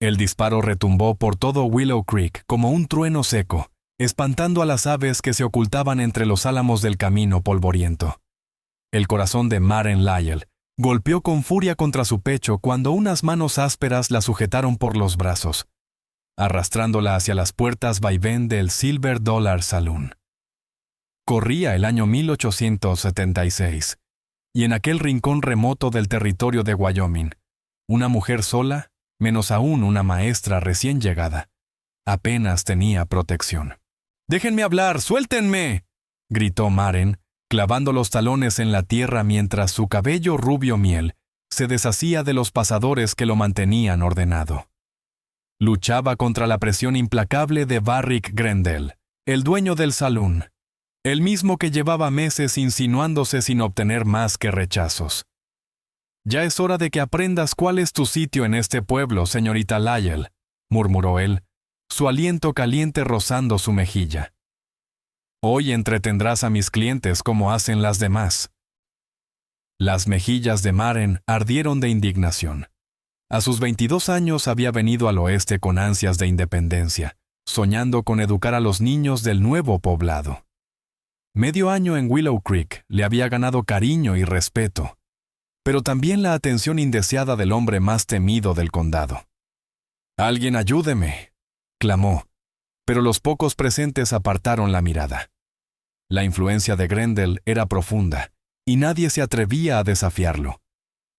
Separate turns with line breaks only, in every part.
El disparo retumbó por todo Willow Creek como un trueno seco, espantando a las aves que se ocultaban entre los álamos del camino polvoriento. El corazón de Maren Lyell golpeó con furia contra su pecho cuando unas manos ásperas la sujetaron por los brazos, arrastrándola hacia las puertas vaivén del Silver Dollar Saloon. Corría el año 1876, y en aquel rincón remoto del territorio de Wyoming, una mujer sola, menos aún una maestra recién llegada, apenas tenía protección. «¡Déjenme hablar! ¡Suéltenme!», gritó Maren, clavando los talones en la tierra mientras su cabello rubio miel se deshacía de los pasadores que lo mantenían ordenado. Luchaba contra la presión implacable de Barrick Grendel, el dueño del salón, el mismo que llevaba meses insinuándose sin obtener más que rechazos. «Ya es hora de que aprendas cuál es tu sitio en este pueblo, señorita Lyell», murmuró él, su aliento caliente rozando su mejilla. «Hoy entretendrás a mis clientes como hacen las demás». Las mejillas de Maren ardieron de indignación. A sus 22 años había venido al oeste con ansias de independencia, soñando con educar a los niños del nuevo poblado. Medio año en Willow Creek le había ganado cariño y respeto, pero también la atención indeseada del hombre más temido del condado. «¡Alguien ayúdeme!», clamó, pero los pocos presentes apartaron la mirada. La influencia de Grendel era profunda, y nadie se atrevía a desafiarlo.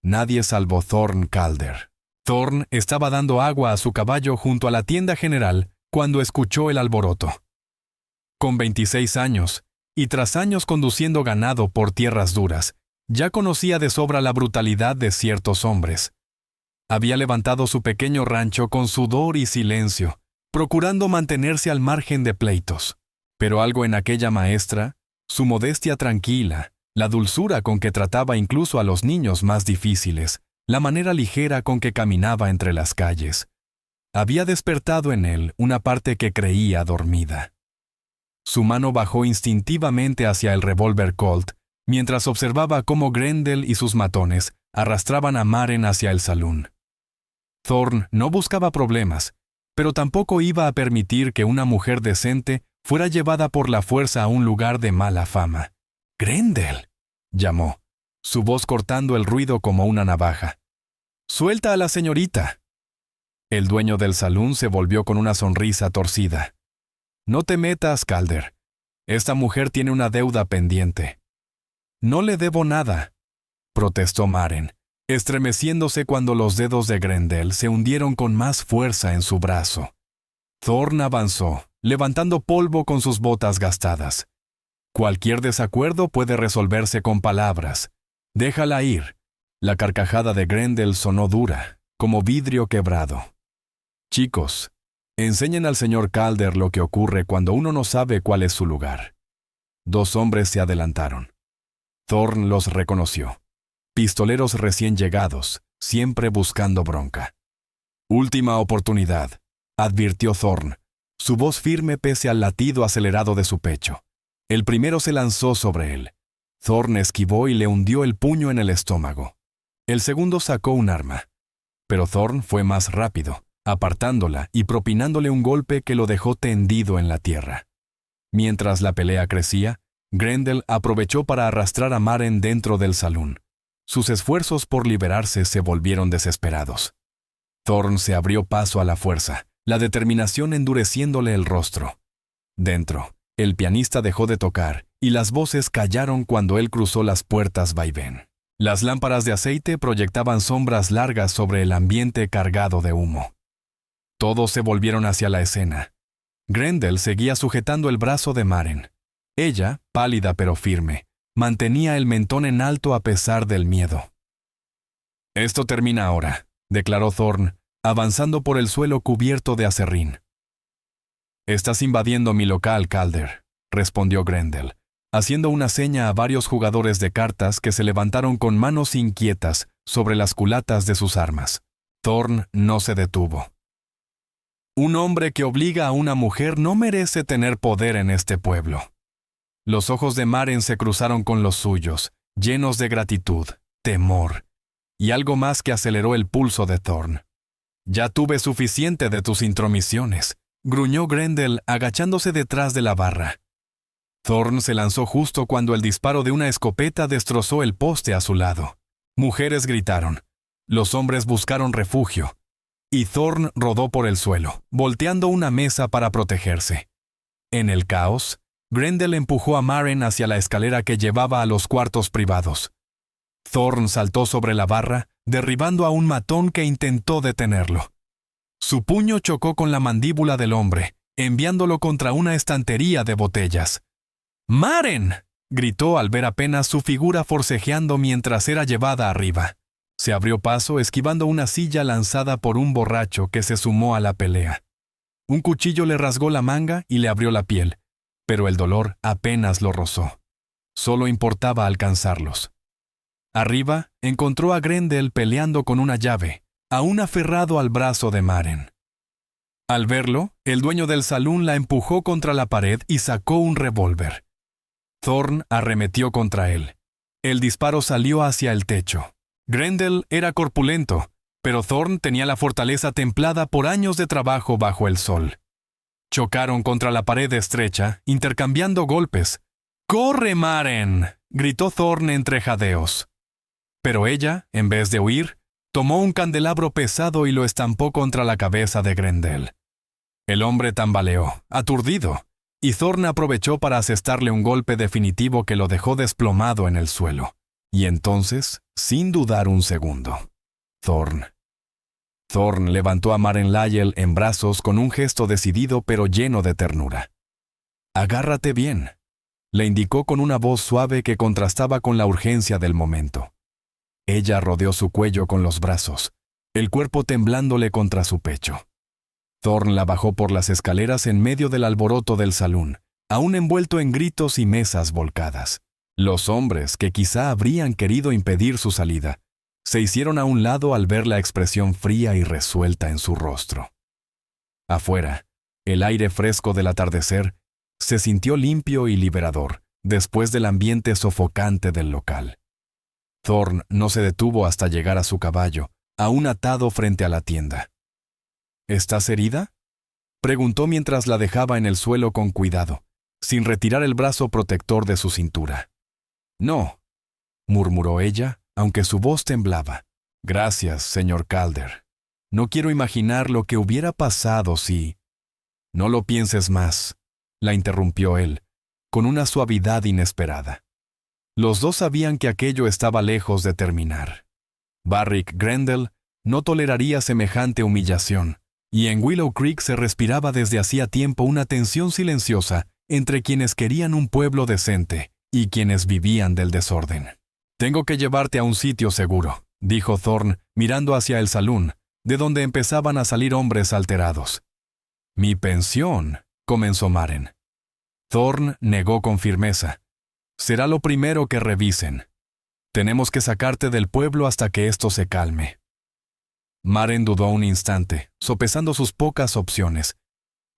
Nadie salvo Thorn Calder. Thorn estaba dando agua a su caballo junto a la tienda general cuando escuchó el alboroto. Con 26 años, y tras años conduciendo ganado por tierras duras, ya conocía de sobra la brutalidad de ciertos hombres. Había levantado su pequeño rancho con sudor y silencio, procurando mantenerse al margen de pleitos. Pero algo en aquella maestra, su modestia tranquila, la dulzura con que trataba incluso a los niños más difíciles, la manera ligera con que caminaba entre las calles, había despertado en él una parte que creía dormida. Su mano bajó instintivamente hacia el revólver Colt, mientras observaba cómo Grendel y sus matones arrastraban a Maren hacia el salón. Thorn no buscaba problemas, pero tampoco iba a permitir que una mujer decente fuera llevada por la fuerza a un lugar de mala fama. «¡Grendel!», llamó, su voz cortando el ruido como una navaja. «¡Suelta a la señorita!». El dueño del salón se volvió con una sonrisa torcida. «No te metas, Calder. Esta mujer tiene una deuda pendiente». «No le debo nada», protestó Maren, estremeciéndose cuando los dedos de Grendel se hundieron con más fuerza en su brazo. Thorn avanzó, levantando polvo con sus botas gastadas. «Cualquier desacuerdo puede resolverse con palabras. Déjala ir». La carcajada de Grendel sonó dura, como vidrio quebrado. «Chicos, enseñen al señor Calder lo que ocurre cuando uno no sabe cuál es su lugar». Dos hombres se adelantaron. Thorn los reconoció. Pistoleros recién llegados, siempre buscando bronca. «Última oportunidad», advirtió Thorn, su voz firme pese al latido acelerado de su pecho. El primero se lanzó sobre él. Thorn esquivó y le hundió el puño en el estómago. El segundo sacó un arma, pero Thorn fue más rápido, apartándola y propinándole un golpe que lo dejó tendido en la tierra. Mientras la pelea crecía, Grendel aprovechó para arrastrar a Maren dentro del salón. Sus esfuerzos por liberarse se volvieron desesperados. Thorn se abrió paso a la fuerza, la determinación endureciéndole el rostro. Dentro, el pianista dejó de tocar y las voces callaron cuando él cruzó las puertas vaivén. Las lámparas de aceite proyectaban sombras largas sobre el ambiente cargado de humo. Todos se volvieron hacia la escena. Grendel seguía sujetando el brazo de Maren. Ella, pálida pero firme, mantenía el mentón en alto a pesar del miedo. «Esto termina ahora», declaró Thorn, avanzando por el suelo cubierto de acerrín. «Estás invadiendo mi local, Calder», respondió Grendel, haciendo una seña a varios jugadores de cartas que se levantaron con manos inquietas sobre las culatas de sus armas. Thorn no se detuvo. «Un hombre que obliga a una mujer no merece tener poder en este pueblo». Los ojos de Maren se cruzaron con los suyos, llenos de gratitud, temor, y algo más que aceleró el pulso de Thorn. Ya tuve suficiente de tus intromisiones, gruñó Grendel agachándose detrás de la barra. Thorn se lanzó justo cuando el disparo de una escopeta destrozó el poste a su lado. Mujeres gritaron. Los hombres buscaron refugio. Y Thorn rodó por el suelo, volteando una mesa para protegerse. En el caos, Grendel empujó a Maren hacia la escalera que llevaba a los cuartos privados. Thorn saltó sobre la barra, derribando a un matón que intentó detenerlo. Su puño chocó con la mandíbula del hombre, enviándolo contra una estantería de botellas. ¡Maren!, gritó al ver apenas su figura forcejeando mientras era llevada arriba. Se abrió paso esquivando una silla lanzada por un borracho que se sumó a la pelea. Un cuchillo le rasgó la manga y le abrió la piel, pero el dolor apenas lo rozó. Solo importaba alcanzarlos. Arriba, encontró a Grendel peleando con una llave, aún aferrado al brazo de Maren. Al verlo, el dueño del salón la empujó contra la pared y sacó un revólver. Thorn arremetió contra él. El disparo salió hacia el techo. Grendel era corpulento, pero Thorn tenía la fortaleza templada por años de trabajo bajo el sol. Chocaron contra la pared estrecha, intercambiando golpes. ¡Corre, Maren!, gritó Thorn entre jadeos. Pero ella, en vez de huir, tomó un candelabro pesado y lo estampó contra la cabeza de Grendel. El hombre tambaleó, aturdido, y Thorn aprovechó para asestarle un golpe definitivo que lo dejó desplomado en el suelo. Y entonces, sin dudar un segundo, Thorn levantó a Maren Lyell en brazos con un gesto decidido pero lleno de ternura. «Agárrate bien», le indicó con una voz suave que contrastaba con la urgencia del momento. Ella rodeó su cuello con los brazos, el cuerpo temblándole contra su pecho. Thorn la bajó por las escaleras en medio del alboroto del salón, aún envuelto en gritos y mesas volcadas. Los hombres, que quizá habrían querido impedir su salida, se hicieron a un lado al ver la expresión fría y resuelta en su rostro. Afuera, el aire fresco del atardecer se sintió limpio y liberador después del ambiente sofocante del local. Thorn no se detuvo hasta llegar a su caballo, aún atado frente a la tienda. «¿Estás herida?», preguntó mientras la dejaba en el suelo con cuidado, sin retirar el brazo protector de su cintura. «No», murmuró ella, aunque su voz temblaba. «Gracias, señor Calder. No quiero imaginar lo que hubiera pasado si...» «No lo pienses más», la interrumpió él, con una suavidad inesperada. Los dos sabían que aquello estaba lejos de terminar. Barrick Grendel no toleraría semejante humillación, y en Willow Creek se respiraba desde hacía tiempo una tensión silenciosa entre quienes querían un pueblo decente y quienes vivían del desorden. «Tengo que llevarte a un sitio seguro», dijo Thorn, mirando hacia el salón, de donde empezaban a salir hombres alterados. «Mi pensión», comenzó Maren. Thorn negó con firmeza. «Será lo primero que revisen. Tenemos que sacarte del pueblo hasta que esto se calme». Maren dudó un instante, sopesando sus pocas opciones,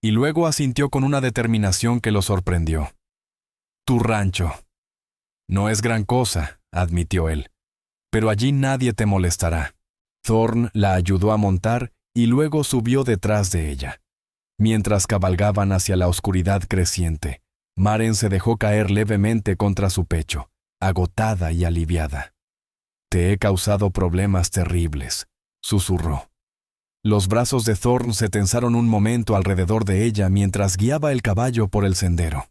y luego asintió con una determinación que lo sorprendió. «Tu rancho». «No es gran cosa», admitió él, «pero allí nadie te molestará». Thorn la ayudó a montar y luego subió detrás de ella. Mientras cabalgaban hacia la oscuridad creciente, Maren se dejó caer levemente contra su pecho, agotada y aliviada. «Te he causado problemas terribles», susurró. Los brazos de Thorn se tensaron un momento alrededor de ella mientras guiaba el caballo por el sendero.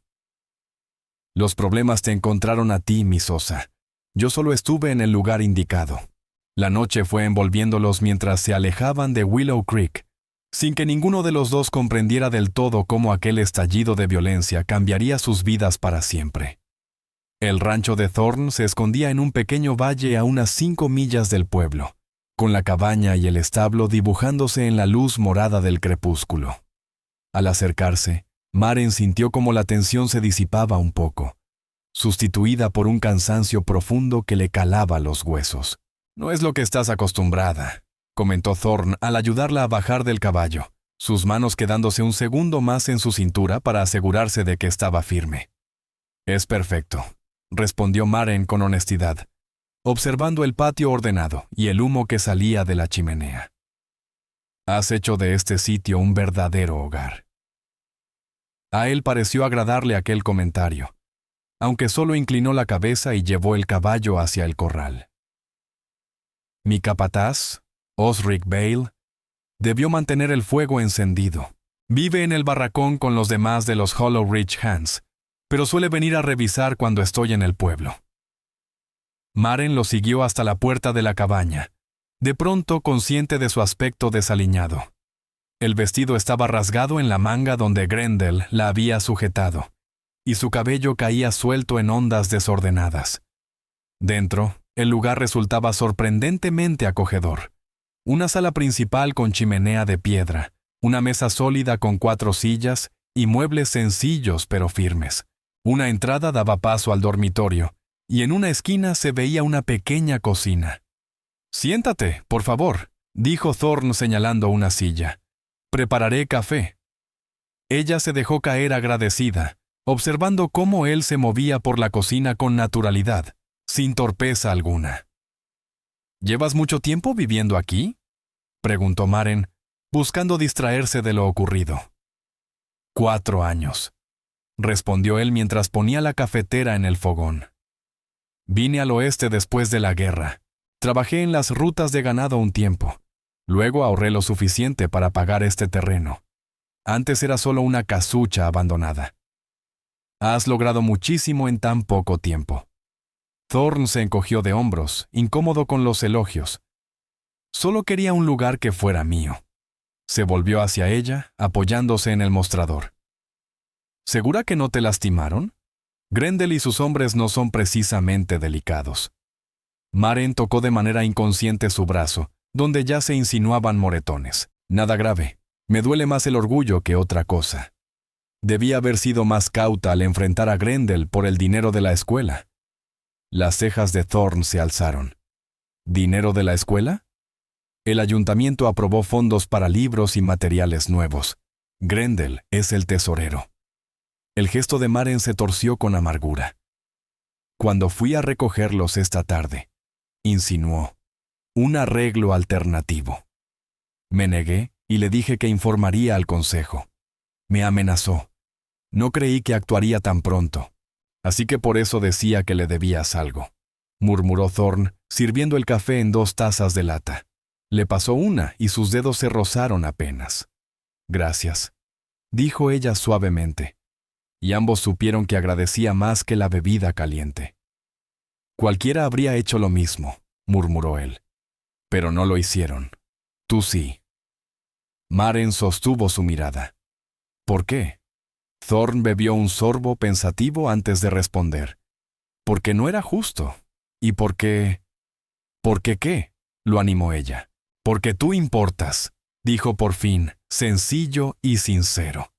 «Los problemas te encontraron a ti, mi Sosa. Yo solo estuve en el lugar indicado». La noche fue envolviéndolos mientras se alejaban de Willow Creek, sin que ninguno de los dos comprendiera del todo cómo aquel estallido de violencia cambiaría sus vidas para siempre. El rancho de Thorn se escondía en un pequeño valle a unas 5 millas del pueblo, con la cabaña y el establo dibujándose en la luz morada del crepúsculo. Al acercarse, Maren sintió como la tensión se disipaba un poco, sustituida por un cansancio profundo que le calaba los huesos. «No es lo que estás acostumbrada», comentó Thorn al ayudarla a bajar del caballo, sus manos quedándose un segundo más en su cintura para asegurarse de que estaba firme. «Es perfecto», respondió Maren con honestidad, observando el patio ordenado y el humo que salía de la chimenea. Has hecho de este sitio un verdadero hogar. A él pareció agradarle aquel comentario, aunque solo inclinó la cabeza y llevó el caballo hacia el corral. Mi capataz, Osric Bale, debió mantener el fuego encendido. Vive en el barracón con los demás de los Hollow Ridge Hands, pero suele venir a revisar cuando estoy en el pueblo. Maren lo siguió hasta la puerta de la cabaña, de pronto consciente de su aspecto desaliñado. El vestido estaba rasgado en la manga donde Grendel la había sujetado, y su cabello caía suelto en ondas desordenadas. Dentro, el lugar resultaba sorprendentemente acogedor. Una sala principal con chimenea de piedra, una mesa sólida con 4 sillas y muebles sencillos pero firmes. Una entrada daba paso al dormitorio, y en una esquina se veía una pequeña cocina. «Siéntate, por favor», dijo Thorn señalando una silla. «Prepararé café». Ella se dejó caer agradecida, observando cómo él se movía por la cocina con naturalidad, sin torpeza alguna. «¿Llevas mucho tiempo viviendo aquí?», preguntó Maren, buscando distraerse de lo ocurrido. 4 años, respondió él mientras ponía la cafetera en el fogón. Vine al oeste después de la guerra. Trabajé en las rutas de ganado un tiempo. Luego ahorré lo suficiente para pagar este terreno. Antes era solo una casucha abandonada. Has logrado muchísimo en tan poco tiempo. Thorn se encogió de hombros, incómodo con los elogios. Solo quería un lugar que fuera mío. Se volvió hacia ella, apoyándose en el mostrador. ¿Segura que no te lastimaron? Grendel y sus hombres no son precisamente delicados. Maren tocó de manera inconsciente su brazo, donde ya se insinuaban moretones. Nada grave. Me duele más el orgullo que otra cosa. Debía haber sido más cauta al enfrentar a Grendel por el dinero de la escuela. Las cejas de Thorn se alzaron. ¿Dinero de la escuela? El ayuntamiento aprobó fondos para libros y materiales nuevos. Grendel es el tesorero. El gesto de Maren se torció con amargura. Cuando fui a recogerlos esta tarde, insinuó, un arreglo alternativo. Me negué y le dije que informaría al consejo. Me amenazó. No creí que actuaría tan pronto, así que por eso decía que le debías algo, murmuró Thorn, sirviendo el café en 2 tazas de lata. Le pasó una y sus dedos se rozaron apenas. Gracias, dijo ella suavemente, y ambos supieron que agradecía más que la bebida caliente. Cualquiera habría hecho lo mismo, murmuró él, pero no lo hicieron. Tú sí. Maren sostuvo su mirada. ¿Por qué? Thorn bebió un sorbo pensativo antes de responder. Porque no era justo. ¿Y por qué? ¿Por qué qué? Lo animó ella. Porque tú importas, dijo por fin, sencillo y sincero.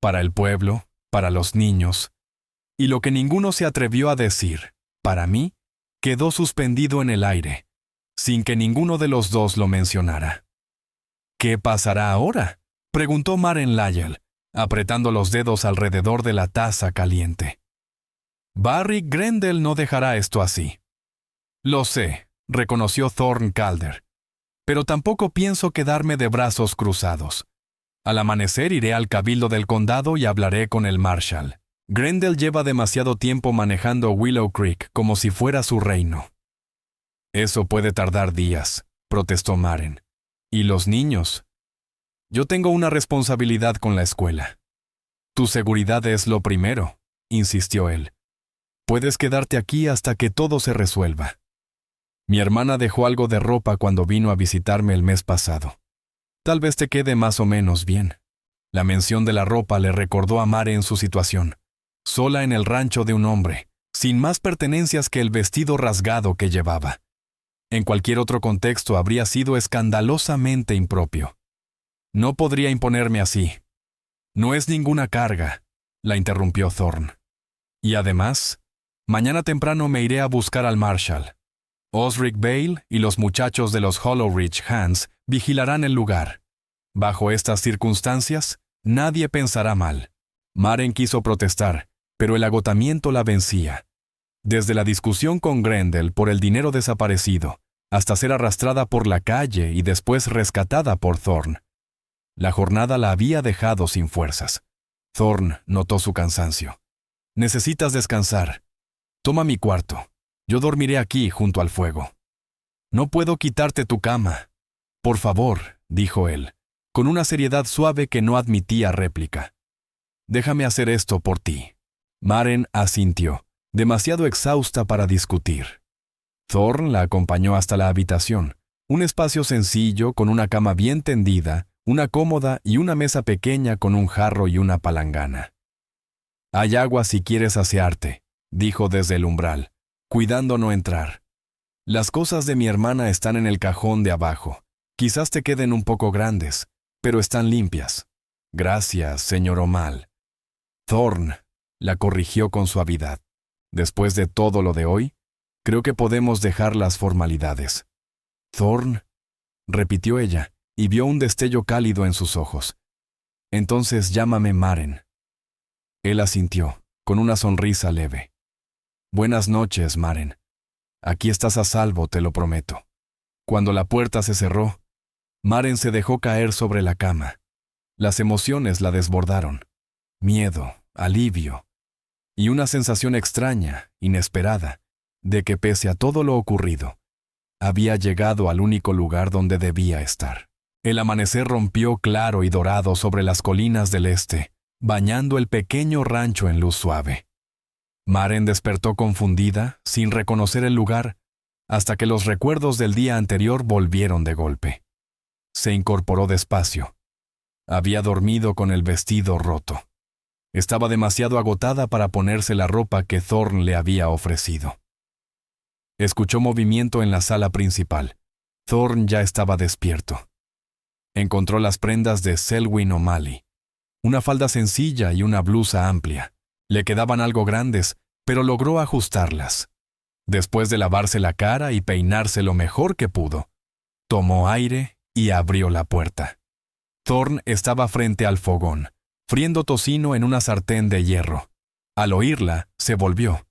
Para el pueblo, para los niños, y lo que ninguno se atrevió a decir, para mí, quedó suspendido en el aire, sin que ninguno de los dos lo mencionara. ¿Qué pasará ahora?, preguntó Maren Lyell, apretando los dedos alrededor de la taza caliente. Barry Grendel no dejará esto así. Lo sé, reconoció Thorn Calder, pero tampoco pienso quedarme de brazos cruzados. Al amanecer iré al cabildo del condado y hablaré con el Marshal. Grendel lleva demasiado tiempo manejando Willow Creek como si fuera su reino. Eso puede tardar días, protestó Maren. ¿Y los niños? Yo tengo una responsabilidad con la escuela. Tu seguridad es lo primero, insistió él. Puedes quedarte aquí hasta que todo se resuelva. Mi hermana dejó algo de ropa cuando vino a visitarme el mes pasado. Tal vez te quede más o menos bien. La mención de la ropa le recordó a Maren su situación, sola en el rancho de un hombre, sin más pertenencias que el vestido rasgado que llevaba. En cualquier otro contexto habría sido escandalosamente impropio. No podría imponerme así. No es ninguna carga, la interrumpió Thorn. Y además, mañana temprano me iré a buscar al Marshal. Osric Bale y los muchachos de los Hollow Ridge Hands vigilarán el lugar. Bajo estas circunstancias, nadie pensará mal. Maren quiso protestar, pero el agotamiento la vencía. Desde la discusión con Grendel por el dinero desaparecido, hasta ser arrastrada por la calle y después rescatada por Thorn. La jornada la había dejado sin fuerzas. Thorn notó su cansancio. «Necesitas descansar. Toma mi cuarto. Yo dormiré aquí junto al fuego». «No puedo quitarte tu cama». «Por favor», dijo él, con una seriedad suave que no admitía réplica. «Déjame hacer esto por ti». Maren asintió, demasiado exhausta para discutir. Thorn la acompañó hasta la habitación, un espacio sencillo con una cama bien tendida, una cómoda y una mesa pequeña con un jarro y una palangana. «Hay agua si quieres asearte», dijo desde el umbral, cuidando no entrar. «Las cosas de mi hermana están en el cajón de abajo. Quizás te queden un poco grandes, pero están limpias». «Gracias, señor O'Mal». «Thorn», la corrigió con suavidad. «Después de todo lo de hoy, creo que podemos dejar las formalidades». «Thorn», repitió ella, y vio un destello cálido en sus ojos. «Entonces llámame Maren». Él asintió, con una sonrisa leve. «Buenas noches, Maren. Aquí estás a salvo, te lo prometo». Cuando la puerta se cerró, Maren se dejó caer sobre la cama. Las emociones la desbordaron. Miedo, alivio, y una sensación extraña, inesperada, de que pese a todo lo ocurrido, había llegado al único lugar donde debía estar. El amanecer rompió claro y dorado sobre las colinas del este, bañando el pequeño rancho en luz suave. Maren despertó confundida, sin reconocer el lugar, hasta que los recuerdos del día anterior volvieron de golpe. Se incorporó despacio. Había dormido con el vestido roto. Estaba demasiado agotada para ponerse la ropa que Thorn le había ofrecido. Escuchó movimiento en la sala principal. Thorn ya estaba despierto. Encontró las prendas de Selwyn O'Malley. Una falda sencilla y una blusa amplia. Le quedaban algo grandes, pero logró ajustarlas. Después de lavarse la cara y peinarse lo mejor que pudo, tomó aire y abrió la puerta. Thorn estaba frente al fogón, friendo tocino en una sartén de hierro. Al oírla, se volvió.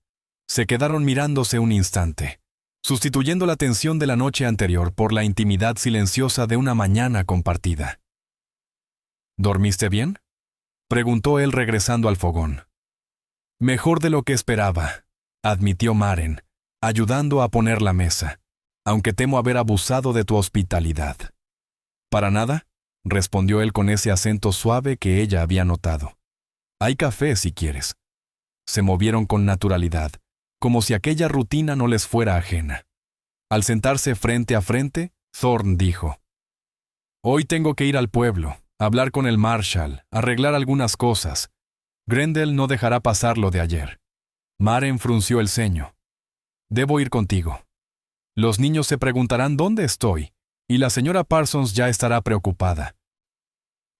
Se quedaron mirándose un instante, sustituyendo la tensión de la noche anterior por la intimidad silenciosa de una mañana compartida. «¿Dormiste bien?», preguntó él regresando al fogón. «Mejor de lo que esperaba», admitió Maren, ayudando a poner la mesa, «aunque temo haber abusado de tu hospitalidad». «Para nada», respondió él con ese acento suave que ella había notado. «Hay café si quieres». Se movieron con naturalidad, como si aquella rutina no les fuera ajena. Al sentarse frente a frente, Thorn dijo: «Hoy tengo que ir al pueblo, hablar con el Marshal, arreglar algunas cosas. Grendel no dejará pasar lo de ayer». Maren frunció el ceño. «Debo ir contigo. Los niños se preguntarán dónde estoy, y la señora Parsons ya estará preocupada».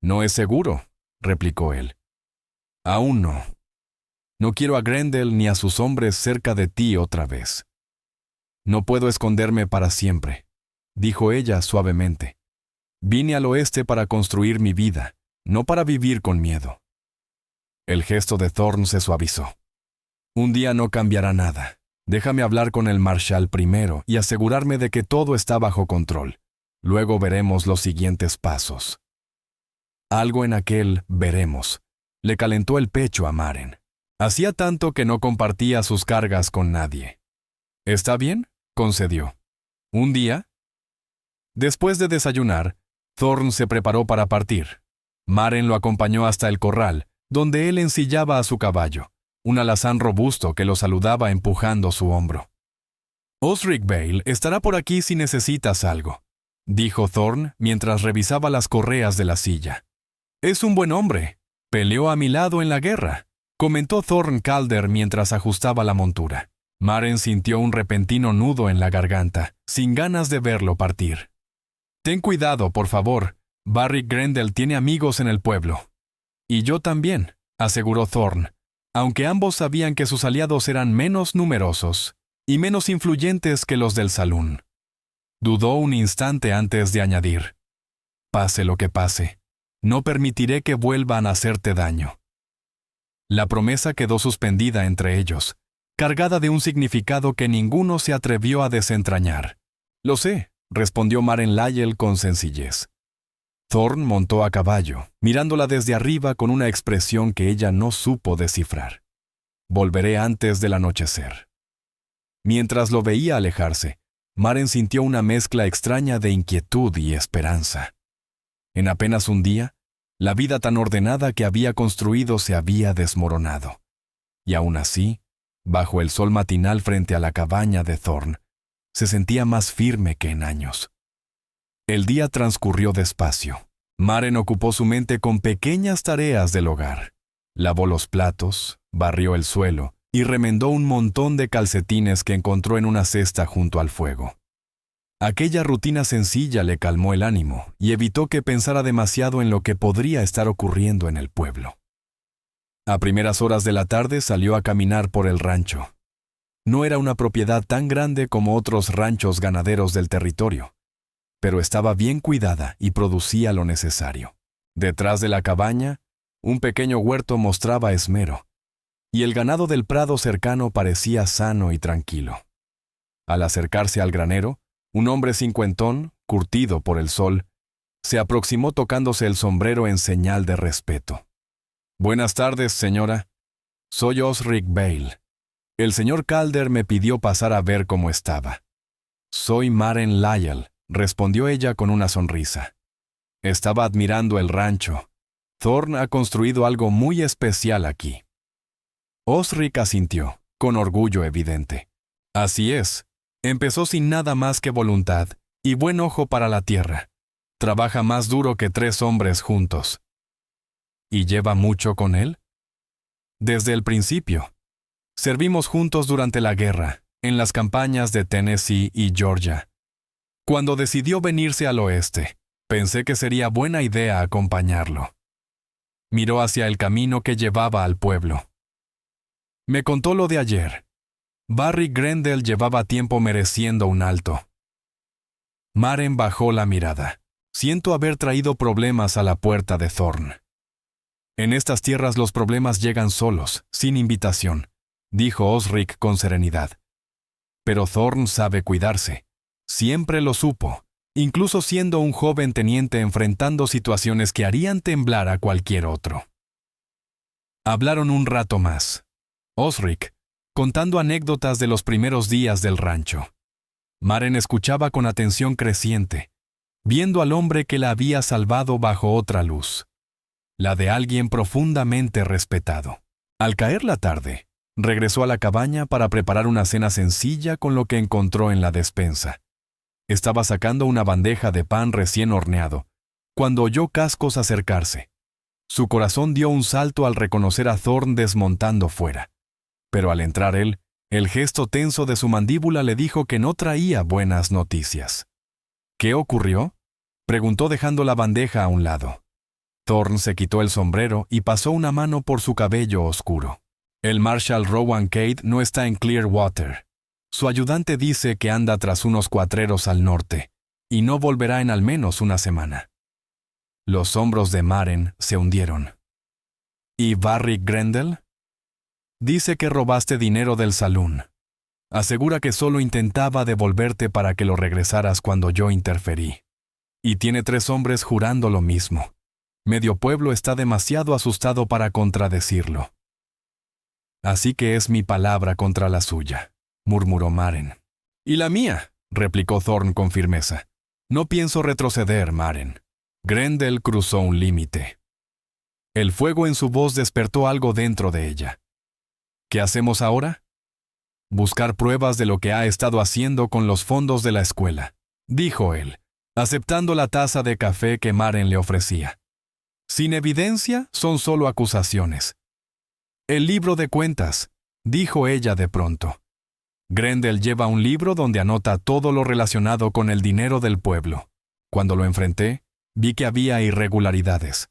«No es seguro», replicó él. «Aún no. No quiero a Grendel ni a sus hombres cerca de ti otra vez». «No puedo esconderme para siempre», dijo ella suavemente. «Vine al oeste para construir mi vida, no para vivir con miedo». El gesto de Thorn se suavizó. «Un día no cambiará nada. Déjame hablar con el Marshal primero y asegurarme de que todo está bajo control. Luego veremos los siguientes pasos». Algo en aquel «veremos» le calentó el pecho a Maren. Hacía tanto que no compartía sus cargas con nadie. «¿Está bien?», concedió. «¿Un día?». Después de desayunar, Thorn se preparó para partir. Maren lo acompañó hasta el corral, donde él ensillaba a su caballo, un alazán robusto que lo saludaba empujando su hombro. «Osric Vale estará por aquí si necesitas algo», dijo Thorn mientras revisaba las correas de la silla. «Es un buen hombre. Peleó a mi lado en la guerra», comentó Thorn Calder mientras ajustaba la montura. Maren sintió un repentino nudo en la garganta, sin ganas de verlo partir. «Ten cuidado, por favor. Barry Grendel tiene amigos en el pueblo». «Y yo también», aseguró Thorn, aunque ambos sabían que sus aliados eran menos numerosos y menos influyentes que los del salón. Dudó un instante antes de añadir: «Pase lo que pase, no permitiré que vuelvan a hacerte daño». La promesa quedó suspendida entre ellos, cargada de un significado que ninguno se atrevió a desentrañar. Lo sé, respondió Maren Lyell con sencillez. Thorn montó a caballo, mirándola desde arriba con una expresión que ella no supo descifrar. Volveré antes del anochecer. Mientras lo veía alejarse, Maren sintió una mezcla extraña de inquietud y esperanza. En apenas un día, la vida tan ordenada que había construido se había desmoronado. Y aún así, bajo el sol matinal frente a la cabaña de Thorn, se sentía más firme que en años. El día transcurrió despacio. Maren ocupó su mente con pequeñas tareas del hogar. Lavó los platos, barrió el suelo y remendó un montón de calcetines que encontró en una cesta junto al fuego. Aquella rutina sencilla le calmó el ánimo y evitó que pensara demasiado en lo que podría estar ocurriendo en el pueblo. A primeras horas de la tarde salió a caminar por el rancho. No era una propiedad tan grande como otros ranchos ganaderos del territorio, pero estaba bien cuidada y producía lo necesario. Detrás de la cabaña, un pequeño huerto mostraba esmero, y el ganado del prado cercano parecía sano y tranquilo. Al acercarse al granero, un hombre cincuentón, curtido por el sol, se aproximó tocándose el sombrero en señal de respeto. «Buenas tardes, señora. Soy Osric Bale. El señor Calder me pidió pasar a ver cómo estaba». «Soy Maren Lyell», respondió ella con una sonrisa. Estaba admirando el rancho. Thorn ha construido algo muy especial aquí. Osric asintió, con orgullo evidente. Así es. Empezó sin nada más que voluntad y buen ojo para la tierra. Trabaja más duro que 3 hombres juntos. ¿Y lleva mucho con él? Desde el principio. Servimos juntos durante la guerra, en las campañas de Tennessee y Georgia. Cuando decidió venirse al oeste, pensé que sería buena idea acompañarlo. Miró hacia el camino que llevaba al pueblo. Me contó lo de ayer. Barry Grendel llevaba tiempo mereciendo un alto. Maren bajó la mirada. Siento haber traído problemas a la puerta de Thorn. En estas tierras los problemas llegan solos, sin invitación, dijo Osric con serenidad. Pero Thorn sabe cuidarse. Siempre lo supo, incluso siendo un joven teniente enfrentando situaciones que harían temblar a cualquier otro. Hablaron un rato más. Osric, contando anécdotas de los primeros días del rancho. Maren escuchaba con atención creciente, viendo al hombre que la había salvado bajo otra luz, la de alguien profundamente respetado. Al caer la tarde, regresó a la cabaña para preparar una cena sencilla con lo que encontró en la despensa. Estaba sacando una bandeja de pan recién horneado, cuando oyó cascos acercarse. Su corazón dio un salto al reconocer a Thorn desmontando fuera. Pero al entrar él, el gesto tenso de su mandíbula le dijo que no traía buenas noticias. ¿Qué ocurrió?, preguntó dejando la bandeja a un lado. Thorn se quitó el sombrero y pasó una mano por su cabello oscuro. El Marshal Rowan Cade no está en Clearwater. Su ayudante dice que anda tras unos cuatreros al norte, y no volverá en al menos una semana. Los hombros de Maren se hundieron. ¿Y Barry Grendel? Dice que robaste dinero del salón. Asegura que solo intentaba devolverte para que lo regresaras cuando yo interferí. Y tiene 3 hombres jurando lo mismo. Medio pueblo está demasiado asustado para contradecirlo. Así que es mi palabra contra la suya, murmuró Maren. Y la mía, replicó Thorn con firmeza. No pienso retroceder, Maren. Grendel cruzó un límite. El fuego en su voz despertó algo dentro de ella. ¿Qué hacemos ahora? Buscar pruebas de lo que ha estado haciendo con los fondos de la escuela, dijo él, aceptando la taza de café que Maren le ofrecía. Sin evidencia, son solo acusaciones. El libro de cuentas, dijo ella de pronto. Grendel lleva un libro donde anota todo lo relacionado con el dinero del pueblo. Cuando lo enfrenté, vi que había irregularidades,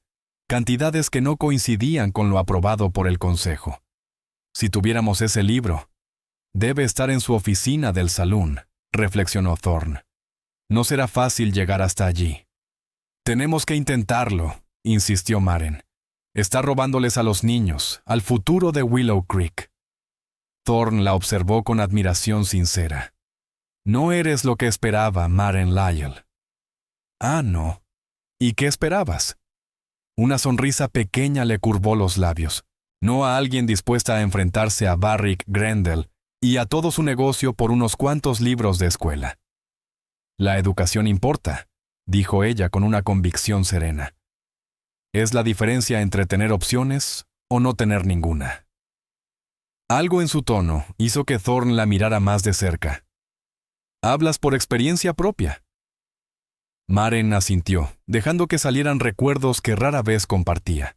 cantidades que no coincidían con lo aprobado por el consejo. Si tuviéramos ese libro, debe estar en su oficina del salón, reflexionó Thorn. No será fácil llegar hasta allí. Tenemos que intentarlo, insistió Maren. Está robándoles a los niños, al futuro de Willow Creek. Thorn la observó con admiración sincera. No eres lo que esperaba, Maren Lyell. Ah, no. ¿Y qué esperabas? Una sonrisa pequeña le curvó los labios. No a alguien dispuesta a enfrentarse a Barrick Grendel y a todo su negocio por unos cuantos libros de escuela. La educación importa, dijo ella con una convicción serena. Es la diferencia entre tener opciones o no tener ninguna. Algo en su tono hizo que Thorne la mirara más de cerca. «Hablas por experiencia propia». Maren asintió, dejando que salieran recuerdos que rara vez compartía.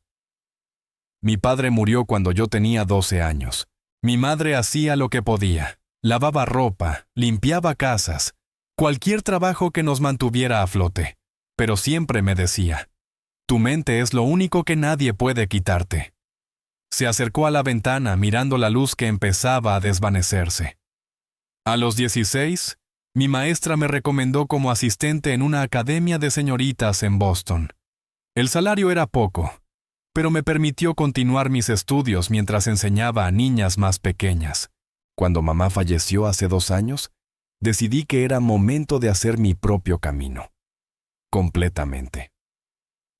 Mi padre murió cuando yo tenía 12 años. Mi madre hacía lo que podía. Lavaba ropa, limpiaba casas, cualquier trabajo que nos mantuviera a flote. Pero siempre me decía, tu mente es lo único que nadie puede quitarte. Se acercó a la ventana mirando la luz que empezaba a desvanecerse. A los 16, mi maestra me recomendó como asistente en una academia de señoritas en Boston. El salario era poco, pero me permitió continuar mis estudios mientras enseñaba a niñas más pequeñas. Cuando mamá falleció hace 2 años, decidí que era momento de hacer mi propio camino. Completamente.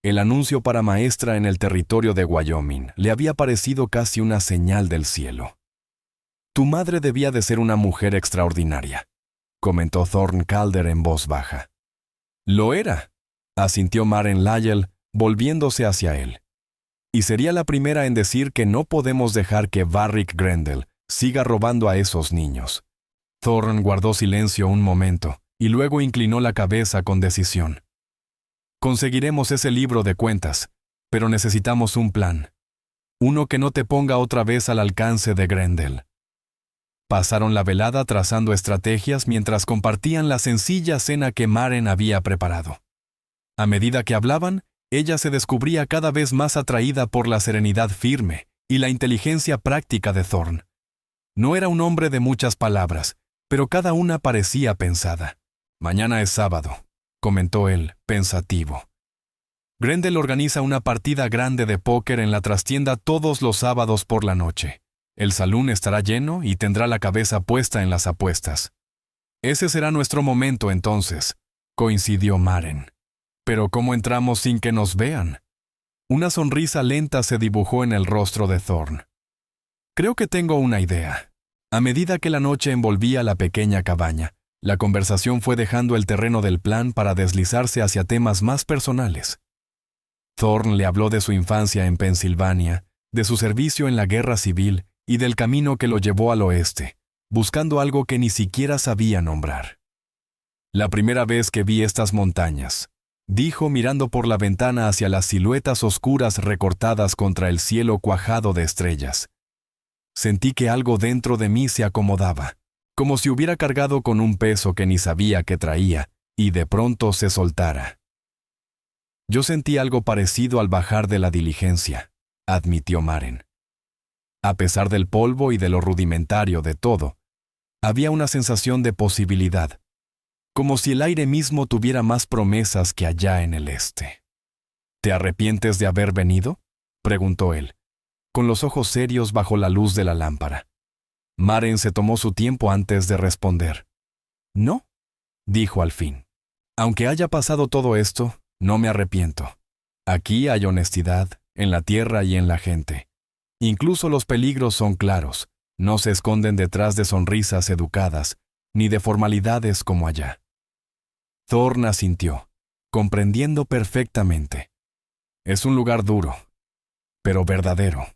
El anuncio para maestra en el territorio de Wyoming le había parecido casi una señal del cielo. Tu madre debía de ser una mujer extraordinaria, comentó Thorne Calder en voz baja. Lo era, asintió Maren Lyell, volviéndose hacia él. Y sería la primera en decir que no podemos dejar que Barrick Grendel siga robando a esos niños. Thorne guardó silencio un momento y luego inclinó la cabeza con decisión. Conseguiremos ese libro de cuentas, pero necesitamos un plan. Uno que no te ponga otra vez al alcance de Grendel. Pasaron la velada trazando estrategias mientras compartían la sencilla cena que Maren había preparado. A medida que hablaban, ella se descubría cada vez más atraída por la serenidad firme y la inteligencia práctica de Thorne. No era un hombre de muchas palabras, pero cada una parecía pensada. Mañana es sábado, comentó él, pensativo. Grendel organiza una partida grande de póker en la trastienda todos los sábados por la noche. El salón estará lleno y tendrá la cabeza puesta en las apuestas. Ese será nuestro momento entonces, coincidió Maren. Pero ¿cómo entramos sin que nos vean? Una sonrisa lenta se dibujó en el rostro de Thorne. Creo que tengo una idea. A medida que la noche envolvía la pequeña cabaña, la conversación fue dejando el terreno del plan para deslizarse hacia temas más personales. Thorne le habló de su infancia en Pensilvania, de su servicio en la guerra civil y del camino que lo llevó al oeste, buscando algo que ni siquiera sabía nombrar. La primera vez que vi estas montañas, dijo mirando por la ventana hacia las siluetas oscuras recortadas contra el cielo cuajado de estrellas. Sentí que algo dentro de mí se acomodaba, como si hubiera cargado con un peso que ni sabía que traía, y de pronto se soltara. Yo sentí algo parecido al bajar de la diligencia, admitió Maren. A pesar del polvo y de lo rudimentario de todo, había una sensación de posibilidad, como si el aire mismo tuviera más promesas que allá en el este. ¿Te arrepientes de haber venido?, preguntó él, con los ojos serios bajo la luz de la lámpara. Maren se tomó su tiempo antes de responder. No, dijo al fin. Aunque haya pasado todo esto, no me arrepiento. Aquí hay honestidad, en la tierra y en la gente. Incluso los peligros son claros, no se esconden detrás de sonrisas educadas, ni de formalidades como allá. Thorne asintió, comprendiendo perfectamente. Es un lugar duro, pero verdadero.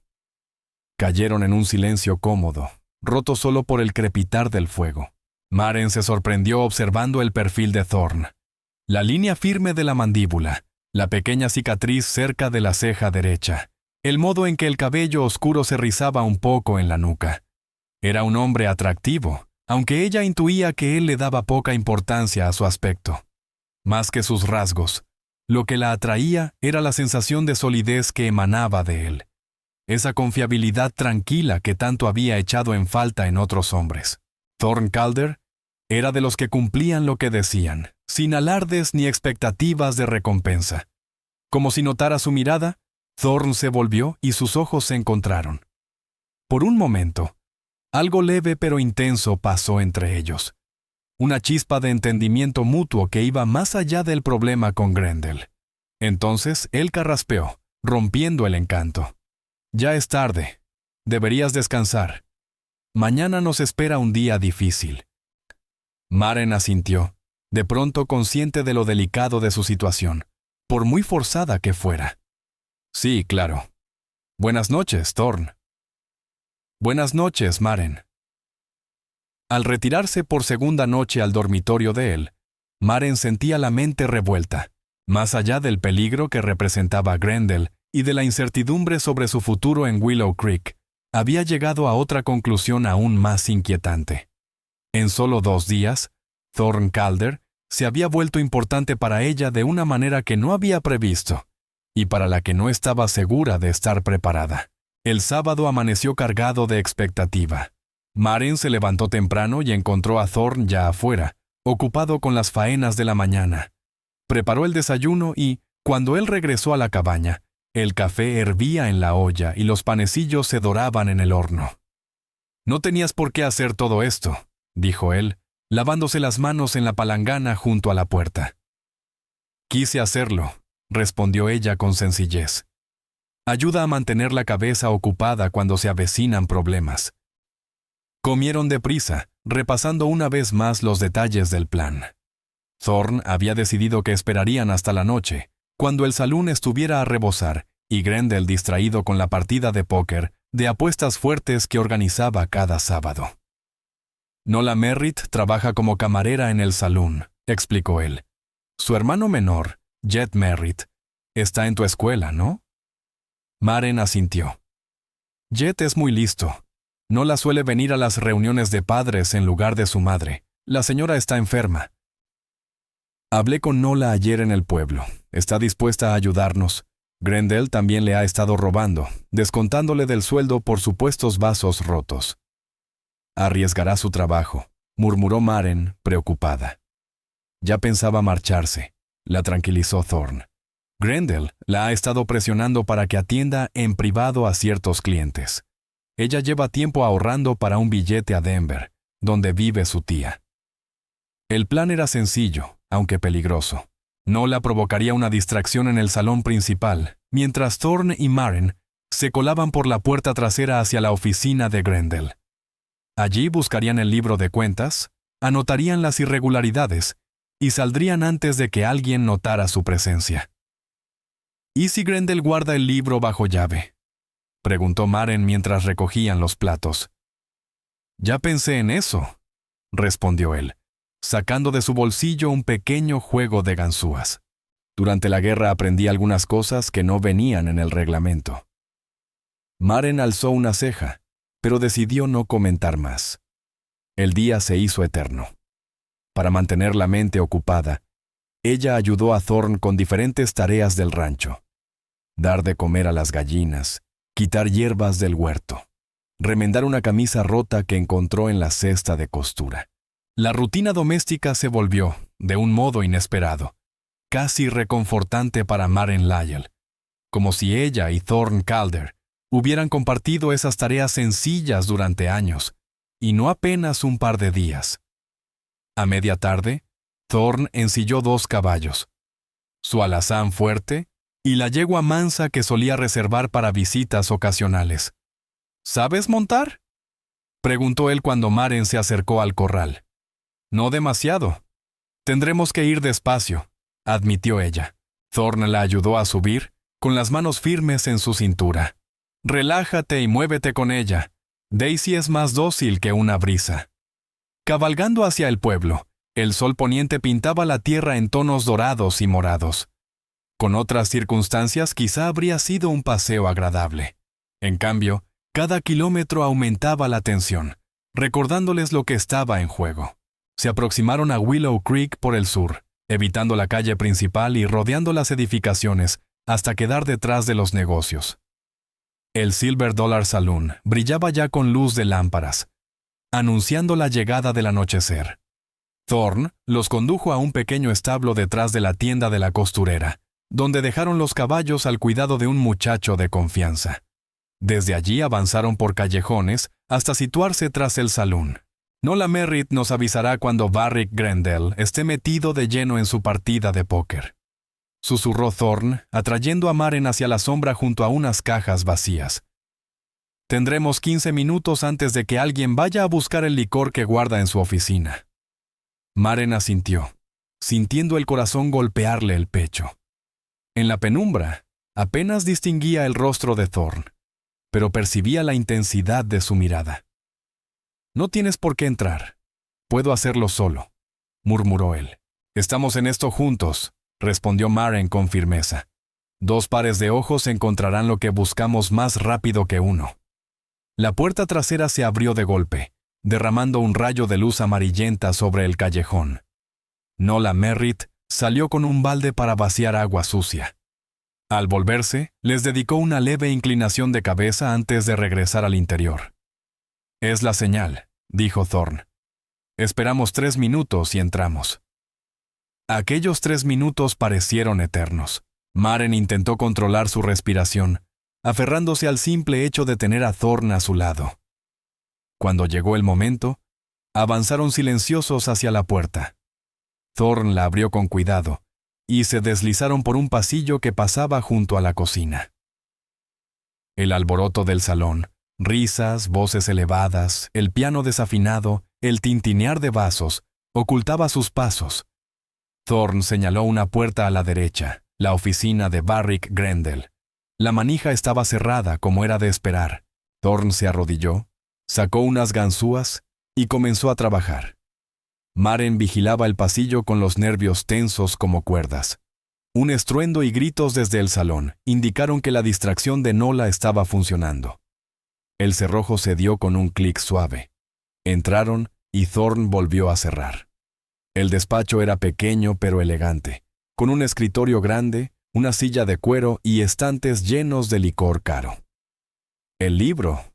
Cayeron en un silencio cómodo, roto solo por el crepitar del fuego. Maren se sorprendió observando el perfil de Thorne. La línea firme de la mandíbula, la pequeña cicatriz cerca de la ceja derecha, el modo en que el cabello oscuro se rizaba un poco en la nuca. Era un hombre atractivo, aunque ella intuía que él le daba poca importancia a su aspecto. Más que sus rasgos, lo que la atraía era la sensación de solidez que emanaba de él, esa confiabilidad tranquila que tanto había echado en falta en otros hombres. Thorne Calder era de los que cumplían lo que decían, sin alardes ni expectativas de recompensa. Como si notara su mirada, Thorne se volvió y sus ojos se encontraron. Por un momento, algo leve pero intenso pasó entre ellos. una chispa de entendimiento mutuo que iba más allá del problema con Grendel. Entonces él carraspeó, rompiendo el encanto. Ya es tarde. Deberías descansar. Mañana nos espera un día difícil. Maren asintió, de pronto consciente de lo delicado de su situación, por muy forzada que fuera. Sí, claro. Buenas noches, Thorn. Buenas noches, Maren. Al retirarse por segunda noche al dormitorio de él, Maren sentía la mente revuelta, más allá del peligro que representaba Grendel y de la incertidumbre sobre su futuro en Willow Creek. Había llegado a otra conclusión aún más inquietante. En solo 2 días, Thorn Calder se había vuelto importante para ella de una manera que no había previsto, y para la que no estaba segura de estar preparada. El sábado amaneció cargado de expectativa. Maren se levantó temprano y encontró a Thorn ya afuera, ocupado con las faenas de la mañana. Preparó el desayuno y, cuando él regresó a la cabaña, el café hervía en la olla y los panecillos se doraban en el horno. «No tenías por qué hacer todo esto», dijo él, lavándose las manos en la palangana junto a la puerta. «Quise hacerlo», respondió ella con sencillez. «Ayuda a mantener la cabeza ocupada cuando se avecinan problemas». Comieron deprisa, repasando una vez más los detalles del plan. Thorn había decidido que esperarían hasta la noche, cuando el salón estuviera a rebosar y Grendel distraído con la partida de póker de apuestas fuertes que organizaba cada sábado. «Nola Merritt trabaja como camarera en el salón», explicó él. «Su hermano menor, Jet Merritt, está en tu escuela, ¿no?» Maren asintió. «Jet es muy listo. Nola suele venir a las reuniones de padres en lugar de su madre. La señora está enferma». «Hablé con Nola ayer en el pueblo. Está dispuesta a ayudarnos. Grendel también le ha estado robando, descontándole del sueldo por supuestos vasos rotos». «Arriesgará su trabajo», murmuró Maren, preocupada. Ya pensaba marcharse. La tranquilizó Thorn. Grendel la ha estado presionando para que atienda en privado a ciertos clientes. Ella lleva tiempo ahorrando para un billete a Denver, donde vive su tía. El plan era sencillo, aunque peligroso. Nola provocaría una distracción en el salón principal, mientras Thorn y Maren se colaban por la puerta trasera hacia la oficina de Grendel. Allí buscarían el libro de cuentas, anotarían las irregularidades y saldrían antes de que alguien notara su presencia. «¿Y si Grendel guarda el libro bajo llave?», preguntó Maren mientras recogían los platos. «Ya pensé en eso», respondió él, sacando de su bolsillo un pequeño juego de ganzúas. «Durante la guerra aprendí algunas cosas que no venían en el reglamento». Maren alzó una ceja, pero decidió no comentar más. El día se hizo eterno. Para mantener la mente ocupada, ella ayudó a Thorn con diferentes tareas del rancho. Dar de comer a las gallinas, quitar hierbas del huerto, remendar una camisa rota que encontró en la cesta de costura. La rutina doméstica se volvió, de un modo inesperado, casi reconfortante para Maren Lyell, como si ella y Thorn Calder hubieran compartido esas tareas sencillas durante años, y no apenas un par de días. A media tarde, Thorn ensilló 2 caballos, su alazán fuerte y la yegua mansa que solía reservar para visitas ocasionales. «¿Sabes montar?», preguntó él cuando Maren se acercó al corral. «No demasiado. Tendremos que ir despacio», admitió ella. Thorn la ayudó a subir, con las manos firmes en su cintura. «Relájate y muévete con ella. Daisy es más dócil que una brisa». Cabalgando hacia el pueblo, el sol poniente pintaba la tierra en tonos dorados y morados. Con otras circunstancias quizá habría sido un paseo agradable. En cambio, cada kilómetro aumentaba la tensión, recordándoles lo que estaba en juego. Se aproximaron a Willow Creek por el sur, evitando la calle principal y rodeando las edificaciones hasta quedar detrás de los negocios. El Silver Dollar Saloon brillaba ya con luz de lámparas, anunciando la llegada del anochecer. Thorn los condujo a un pequeño establo detrás de la tienda de la costurera, donde dejaron los caballos al cuidado de un muchacho de confianza. Desde allí avanzaron por callejones hasta situarse tras el salón. Nola Merritt nos avisará cuando Barrick Grendel esté metido de lleno en su partida de póker. Susurró Thorne, atrayendo a Maren hacia la sombra junto a unas cajas vacías. Tendremos 15 minutos antes de que alguien vaya a buscar el licor que guarda en su oficina. Maren asintió, sintiendo el corazón golpearle el pecho. En la penumbra, apenas distinguía el rostro de Thorne, pero percibía la intensidad de su mirada. «No tienes por qué entrar. Puedo hacerlo solo», murmuró él. «Estamos en esto juntos», respondió Maren con firmeza. «2 pares de ojos encontrarán lo que buscamos más rápido que uno». La puerta trasera se abrió de golpe, derramando un rayo de luz amarillenta sobre el callejón. Nola Merritt salió con un balde para vaciar agua sucia. Al volverse, les dedicó una leve inclinación de cabeza antes de regresar al interior. «Es la señal», dijo Thorne. «Esperamos 3 minutos y entramos». Aquellos 3 minutos parecieron eternos. Maren intentó controlar su respiración, aferrándose al simple hecho de tener a Thorne a su lado. Cuando llegó el momento, avanzaron silenciosos hacia la puerta. Thorne la abrió con cuidado, y se deslizaron por un pasillo que pasaba junto a la cocina. El alboroto del salón, risas, voces elevadas, el piano desafinado, el tintinear de vasos, ocultaba sus pasos. Thorne señaló una puerta a la derecha, la oficina de Barrick Grendel. La manija estaba cerrada, como era de esperar. Thorne se arrodilló, sacó unas ganzúas y comenzó a trabajar. Maren vigilaba el pasillo con los nervios tensos como cuerdas. Un estruendo y gritos desde el salón indicaron que la distracción de Nola estaba funcionando. El cerrojo se dio con un clic suave. Entraron y Thorne volvió a cerrar. El despacho era pequeño pero elegante, con un escritorio grande, una silla de cuero y estantes llenos de licor caro. «El libro».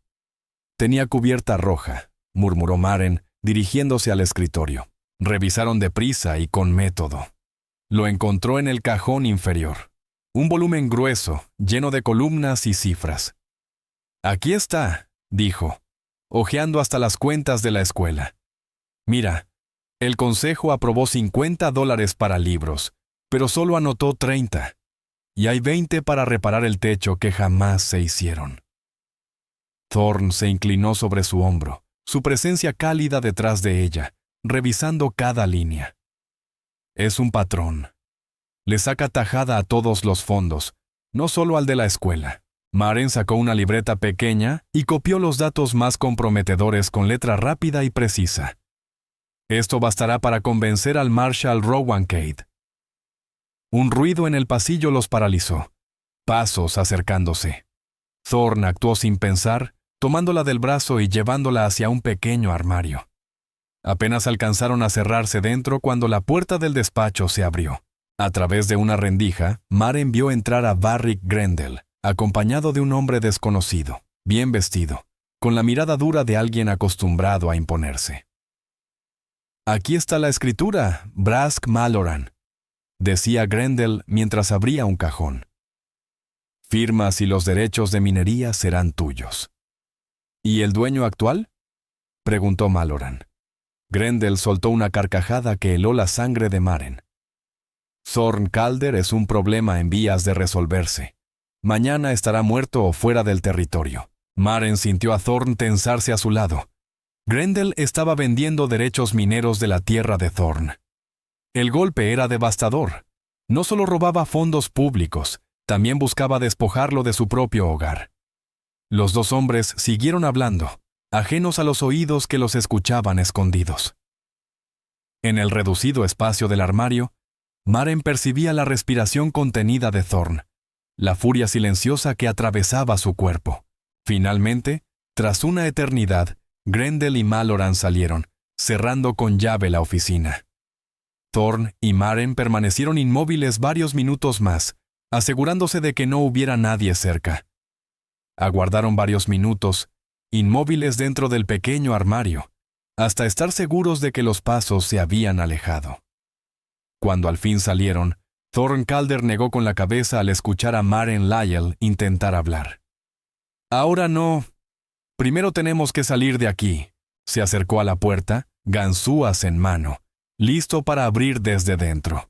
«Tenía cubierta roja», murmuró Maren, dirigiéndose al escritorio. Revisaron deprisa y con método. Lo encontró en el cajón inferior. Un volumen grueso, lleno de columnas y cifras. «Aquí está», dijo, hojeando hasta las cuentas de la escuela. «Mira, el consejo aprobó $50 para libros, pero solo anotó 30. Y hay 20 para reparar el techo que jamás se hicieron». Thorne se inclinó sobre su hombro, su presencia cálida detrás de ella, revisando cada línea. «Es un patrón. Le saca tajada a todos los fondos, no solo al de la escuela». Maren sacó una libreta pequeña y copió los datos más comprometedores con letra rápida y precisa. «Esto bastará para convencer al Marshal Rowan Cade». Un ruido en el pasillo los paralizó. Pasos acercándose. Thorne actuó sin pensar, tomándola del brazo y llevándola hacia un pequeño armario. Apenas alcanzaron a cerrarse dentro cuando la puerta del despacho se abrió. A través de una rendija, Maren vio entrar a Barrick Grendel, acompañado de un hombre desconocido, bien vestido, con la mirada dura de alguien acostumbrado a imponerse. «Aquí está la escritura, Brask Malloran», decía Grendel mientras abría un cajón. «Firmas y los derechos de minería serán tuyos». «¿Y el dueño actual?», preguntó Malloran. Grendel soltó una carcajada que heló la sangre de Maren. «Thorne Calder es un problema en vías de resolverse. Mañana estará muerto o fuera del territorio». Maren sintió a Thorne tensarse a su lado. Grendel estaba vendiendo derechos mineros de la tierra de Thorne. El golpe era devastador. No solo robaba fondos públicos, también buscaba despojarlo de su propio hogar. Los 2 hombres siguieron hablando, ajenos a los oídos que los escuchaban escondidos. En el reducido espacio del armario, Maren percibía la respiración contenida de Thorne, la furia silenciosa que atravesaba su cuerpo. Finalmente, tras una eternidad, Grendel y Malloran salieron, cerrando con llave la oficina. Thorne y Maren permanecieron inmóviles varios minutos más, asegurándose de que no hubiera nadie cerca. Aguardaron varios minutos, inmóviles dentro del pequeño armario, hasta estar seguros de que los pasos se habían alejado. Cuando al fin salieron, Thorne Calder negó con la cabeza al escuchar a Maren Lyell intentar hablar. «Ahora no. Primero tenemos que salir de aquí», Se acercó a la puerta, ganzúas en mano, listo para abrir desde dentro.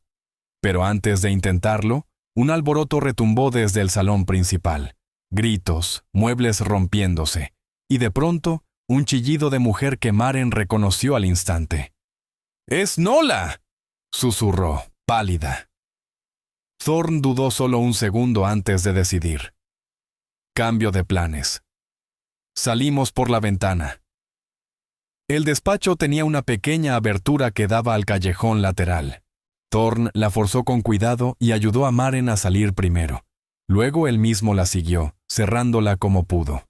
Pero antes de intentarlo, un alboroto retumbó desde el salón principal. Gritos, muebles rompiéndose, y de pronto, un chillido de mujer que Maren reconoció al instante. ¡Es Nola!, susurró, pálida. Thorn dudó solo un segundo antes de decidir. Cambio de planes. Salimos por la ventana. El despacho tenía una pequeña abertura que daba al callejón lateral. Thorn la forzó con cuidado y ayudó a Maren a salir primero. Luego él mismo la siguió, cerrándola como pudo.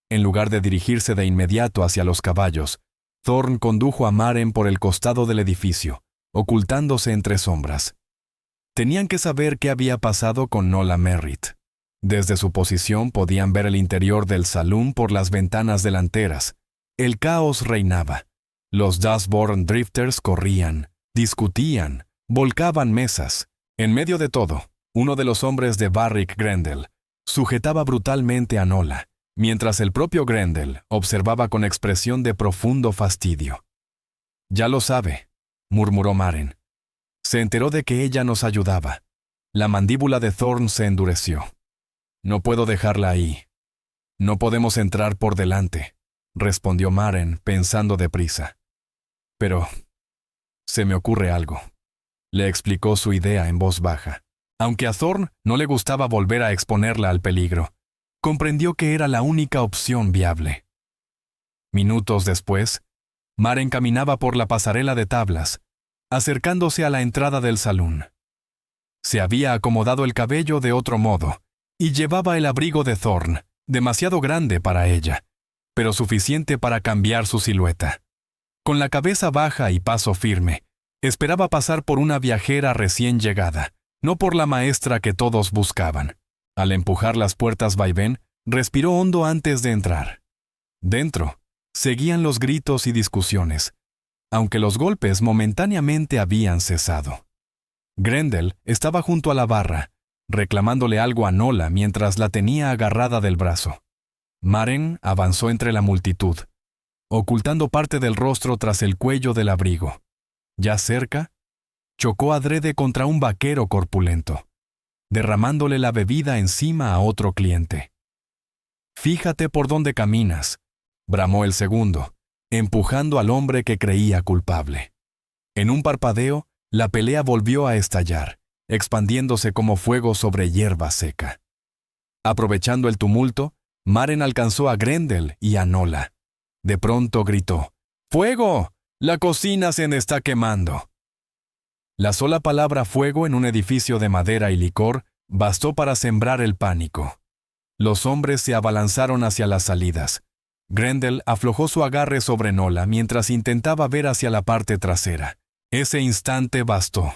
En lugar de dirigirse de inmediato hacia los caballos, Thorn condujo a Maren por el costado del edificio, ocultándose entre sombras. Tenían que saber qué había pasado con Nola Merritt. Desde su posición podían ver el interior del salón por las ventanas delanteras. El caos reinaba. Los Dustbourne Drifters corrían, discutían, volcaban mesas. En medio de todo, uno de los hombres de Barrick Grendel sujetaba brutalmente a Nola, mientras el propio Grendel observaba con expresión de profundo fastidio. «Ya lo sabe», murmuró Maren. Se enteró de que ella nos ayudaba. La mandíbula de Thorn se endureció. «No puedo dejarla ahí. No podemos entrar por delante», respondió Maren, pensando deprisa. «Pero se me ocurre algo», le explicó su idea en voz baja. Aunque a Thorn no le gustaba volver a exponerla al peligro, comprendió que era la única opción viable. Minutos después, Maren caminaba por la pasarela de tablas, acercándose a la entrada del salón. Se había acomodado el cabello de otro modo, y llevaba el abrigo de Thorn, demasiado grande para ella, pero suficiente para cambiar su silueta. Con la cabeza baja y paso firme, esperaba pasar por una viajera recién llegada, no por la maestra que todos buscaban. Al empujar las puertas vaivén, respiró hondo antes de entrar. Dentro, seguían los gritos y discusiones, aunque los golpes momentáneamente habían cesado. Grendel estaba junto a la barra, reclamándole algo a Nola mientras la tenía agarrada del brazo. Maren avanzó entre la multitud, ocultando parte del rostro tras el cuello del abrigo. Ya cerca, chocó adrede contra un vaquero corpulento, derramándole la bebida encima a otro cliente. «Fíjate por dónde caminas», bramó el segundo, empujando al hombre que creía culpable. En un parpadeo, la pelea volvió a estallar, expandiéndose como fuego sobre hierba seca. Aprovechando el tumulto, Maren alcanzó a Grendel y a Nola. De pronto gritó: «¡Fuego! ¡La cocina se me está quemando!». La sola palabra fuego en un edificio de madera y licor bastó para sembrar el pánico. Los hombres se abalanzaron hacia las salidas. Grendel aflojó su agarre sobre Nola mientras intentaba ver hacia la parte trasera. Ese instante bastó.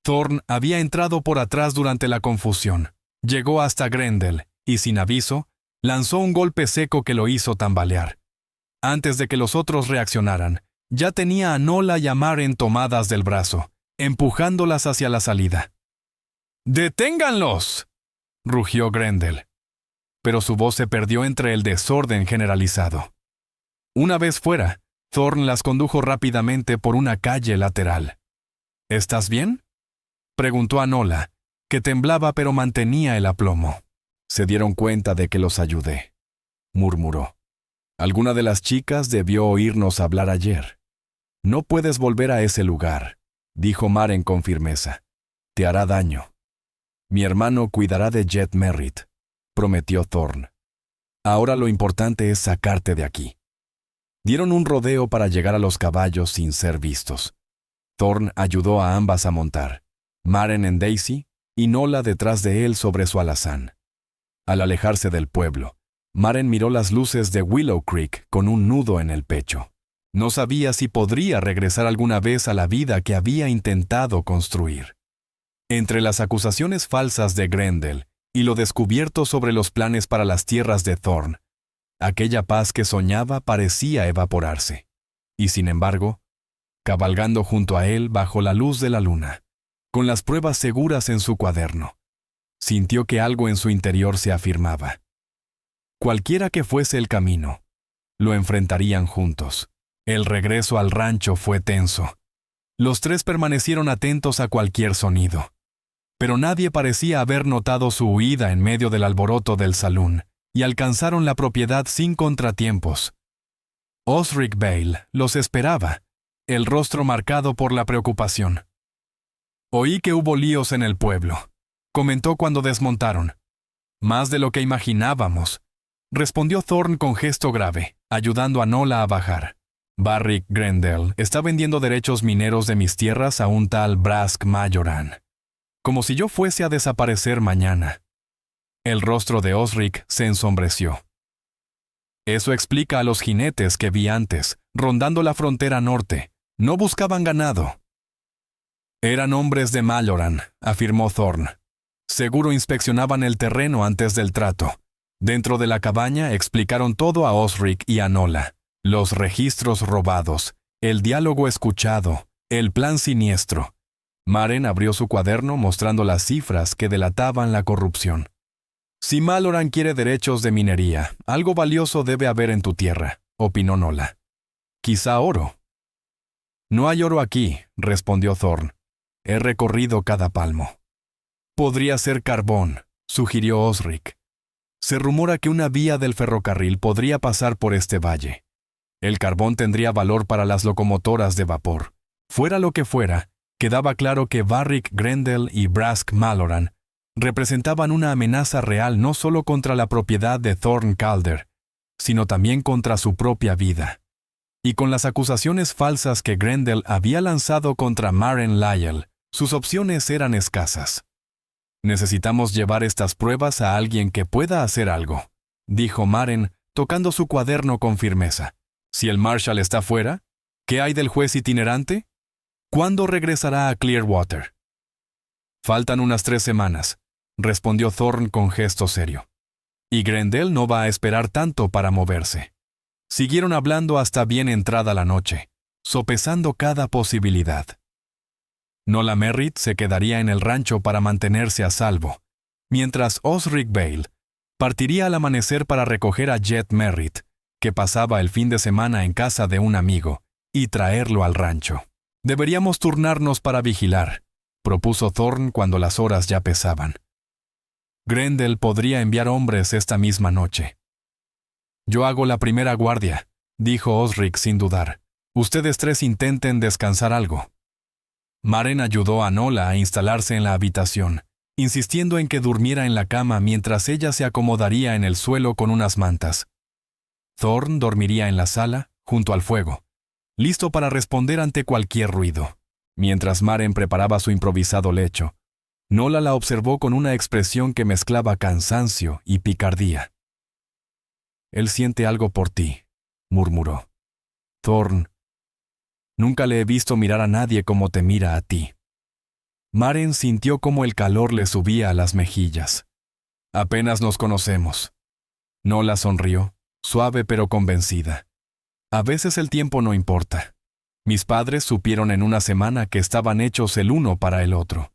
Thorn había entrado por atrás durante la confusión. Llegó hasta Grendel y, sin aviso, lanzó un golpe seco que lo hizo tambalear. Antes de que los otros reaccionaran, ya tenía a Nola y a Maren tomadas del brazo, empujándolas hacia la salida. «¡Deténganlos!», rugió Grendel. Pero su voz se perdió entre el desorden generalizado. Una vez fuera, Thorn las condujo rápidamente por una calle lateral. «¿Estás bien?», preguntó a Nola, que temblaba pero mantenía el aplomo. «Se dieron cuenta de que los ayudé», murmuró. «Alguna de las chicas debió oírnos hablar ayer. No puedes volver a ese lugar», dijo Maren con firmeza. «Te hará daño». «Mi hermano cuidará de Jet Merritt», prometió Thorn. «Ahora lo importante es sacarte de aquí». Dieron un rodeo para llegar a los caballos sin ser vistos. Thorn ayudó a ambas a montar, Maren en Daisy y Nola detrás de él sobre su alazán. Al alejarse del pueblo, Maren miró las luces de Willow Creek con un nudo en el pecho. No sabía si podría regresar alguna vez a la vida que había intentado construir. Entre las acusaciones falsas de Grendel y lo descubierto sobre los planes para las tierras de Thorn, aquella paz que soñaba parecía evaporarse. Y sin embargo, cabalgando junto a él bajo la luz de la luna, con las pruebas seguras en su cuaderno, sintió que algo en su interior se afirmaba. Cualquiera que fuese el camino, Lo enfrentarían juntos. El regreso al rancho fue tenso. Los tres permanecieron atentos a cualquier sonido. Pero nadie parecía haber notado su huida en medio del alboroto del salón, y alcanzaron la propiedad sin contratiempos. Osric Bale los esperaba, el rostro marcado por la preocupación. «Oí que hubo líos en el pueblo», comentó cuando desmontaron. «Más de lo que imaginábamos», respondió Thorne con gesto grave, ayudando a Nola a bajar. «Barrick Grendel está vendiendo derechos mineros de mis tierras a un tal Brask Majoran. Como si yo fuese a desaparecer mañana». El rostro de Osric se ensombreció. «Eso explica a los jinetes que vi antes, rondando la frontera norte. No buscaban ganado». «Eran hombres de Majoran», afirmó Thorne. «Seguro inspeccionaban el terreno antes del trato». Dentro de la cabaña explicaron todo a Osric y a Nola. Los registros robados, el diálogo escuchado, el plan siniestro. Maren abrió su cuaderno mostrando las cifras que delataban la corrupción. «Si Maloran quiere derechos de minería, algo valioso debe haber en tu tierra», opinó Nola. «Quizá oro». «No hay oro aquí», respondió Thorne. «He recorrido cada palmo». «Podría ser carbón», sugirió Osric. «Se rumora que una vía del ferrocarril podría pasar por este valle. El carbón tendría valor para las locomotoras de vapor. Fuera lo que fuera, quedaba claro que Barrick Grendel y Brask Maloran representaban una amenaza real no solo contra la propiedad de Thorne Calder, sino también contra su propia vida. Y con las acusaciones falsas que Grendel había lanzado contra Maren Lyell, sus opciones eran escasas. «Necesitamos llevar estas pruebas a alguien que pueda hacer algo», dijo Maren, tocando su cuaderno con firmeza. «Si el Marshal está fuera, ¿qué hay del juez itinerante? ¿Cuándo regresará a Clearwater?» «Faltan unas 3 semanas», respondió Thorne con gesto serio. «Y Grendel no va a esperar tanto para moverse». Siguieron hablando hasta bien entrada la noche, sopesando cada posibilidad. Nola Merritt se quedaría en el rancho para mantenerse a salvo, mientras Osric Bale partiría al amanecer para recoger a Jet Merritt, que pasaba el fin de semana en casa de un amigo, y traerlo al rancho. «Deberíamos turnarnos para vigilar», propuso Thorne cuando las horas ya pesaban. «Grendel podría enviar hombres esta misma noche». «Yo hago la primera guardia», dijo Osric sin dudar. «Ustedes tres intenten descansar algo». Maren ayudó a Nola a instalarse en la habitación, insistiendo en que durmiera en la cama mientras ella se acomodaría en el suelo con unas mantas. Thorne dormiría en la sala, junto al fuego, listo para responder ante cualquier ruido. Mientras Maren preparaba su improvisado lecho, Nola la observó con una expresión que mezclaba cansancio y picardía. «Él siente algo por ti», murmuró. «Thorne, nunca le he visto mirar a nadie como te mira a ti». Maren sintió cómo el calor le subía a las mejillas. «Apenas nos conocemos». Nola sonrió, suave pero convencida. «A veces el tiempo no importa. Mis padres supieron en una semana que estaban hechos el uno para el otro.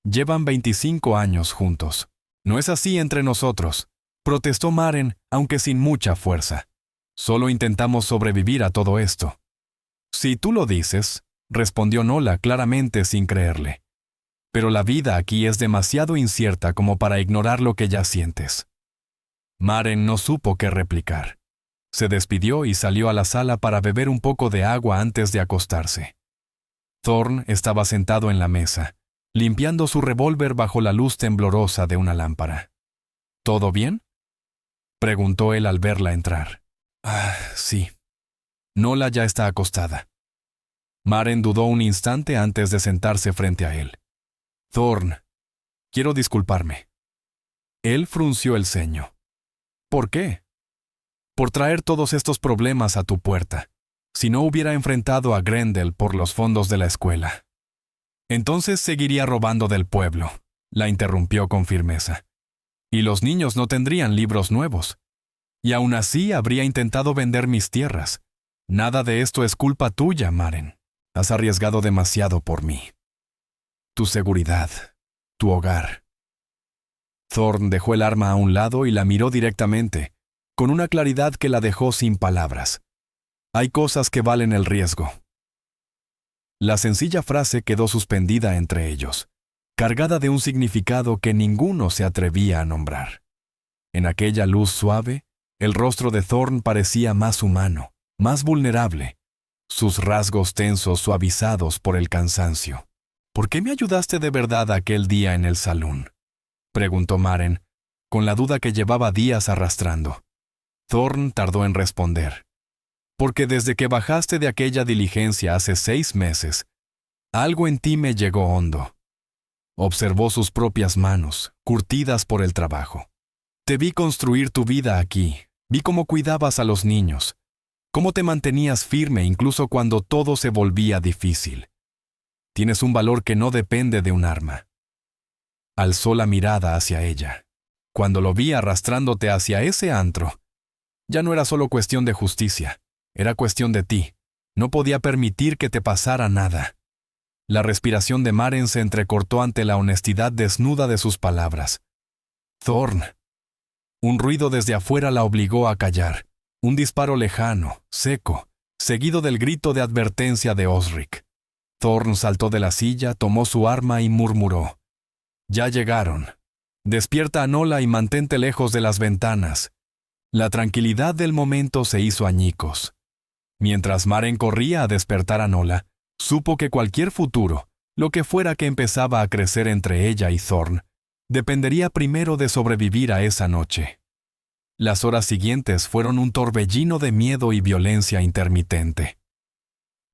Llevan 25 años juntos. No es así entre nosotros», protestó Maren, aunque sin mucha fuerza. «Solo intentamos sobrevivir a todo esto». «Si tú lo dices», respondió Nola claramente sin creerle. «Pero la vida aquí es demasiado incierta como para ignorar lo que ya sientes». Maren no supo qué replicar. Se despidió y salió a la sala para beber un poco de agua antes de acostarse. Thorne estaba sentado en la mesa, limpiando su revólver bajo la luz temblorosa de una lámpara. «¿Todo bien?», preguntó él al verla entrar. «Ah, sí». Nola ya está acostada. Maren dudó un instante antes de sentarse frente a él. «Thorne, quiero disculparme». Él frunció el ceño. «¿Por qué?». «Por traer todos estos problemas a tu puerta. Si no hubiera enfrentado a Grendel por los fondos de la escuela». «Entonces seguiría robando del pueblo», la interrumpió con firmeza. «Y los niños no tendrían libros nuevos. Y aún así habría intentado vender mis tierras. Nada de esto es culpa tuya, Maren. Has arriesgado demasiado por mí. Tu seguridad, tu hogar». Thorne dejó el arma a un lado y la miró directamente, con una claridad que la dejó sin palabras. Hay cosas que valen el riesgo. La sencilla frase quedó suspendida entre ellos, cargada de un significado que ninguno se atrevía a nombrar. En aquella luz suave, el rostro de Thorn parecía más humano, más vulnerable, sus rasgos tensos suavizados por el cansancio. «¿Por qué me ayudaste de verdad aquel día en el salón?», preguntó Maren, con la duda que llevaba días arrastrando. Thorn tardó en responder. «Porque desde que bajaste de aquella diligencia hace 6 meses, algo en ti me llegó hondo». Observó sus propias manos, curtidas por el trabajo. «Te vi construir tu vida aquí, vi cómo cuidabas a los niños, cómo te mantenías firme incluso cuando todo se volvía difícil. Tienes un valor que no depende de un arma». Alzó la mirada hacia ella. «Cuando lo vi arrastrándote hacia ese antro, ya no era solo cuestión de justicia, era cuestión de ti. No podía permitir que te pasara nada». La respiración de Maren se entrecortó ante la honestidad desnuda de sus palabras. «Thorn». Un ruido desde afuera la obligó a callar. Un disparo lejano, seco, seguido del grito de advertencia de Osric. Thorn saltó de la silla, tomó su arma y murmuró: «Ya llegaron. Despierta a Nola y mantente lejos de las ventanas». La tranquilidad del momento se hizo añicos. Mientras Maren corría a despertar a Nola, supo que cualquier futuro, lo que fuera que empezaba a crecer entre ella y Thorn, dependería primero de sobrevivir a esa noche. Las horas siguientes fueron un torbellino de miedo y violencia intermitente.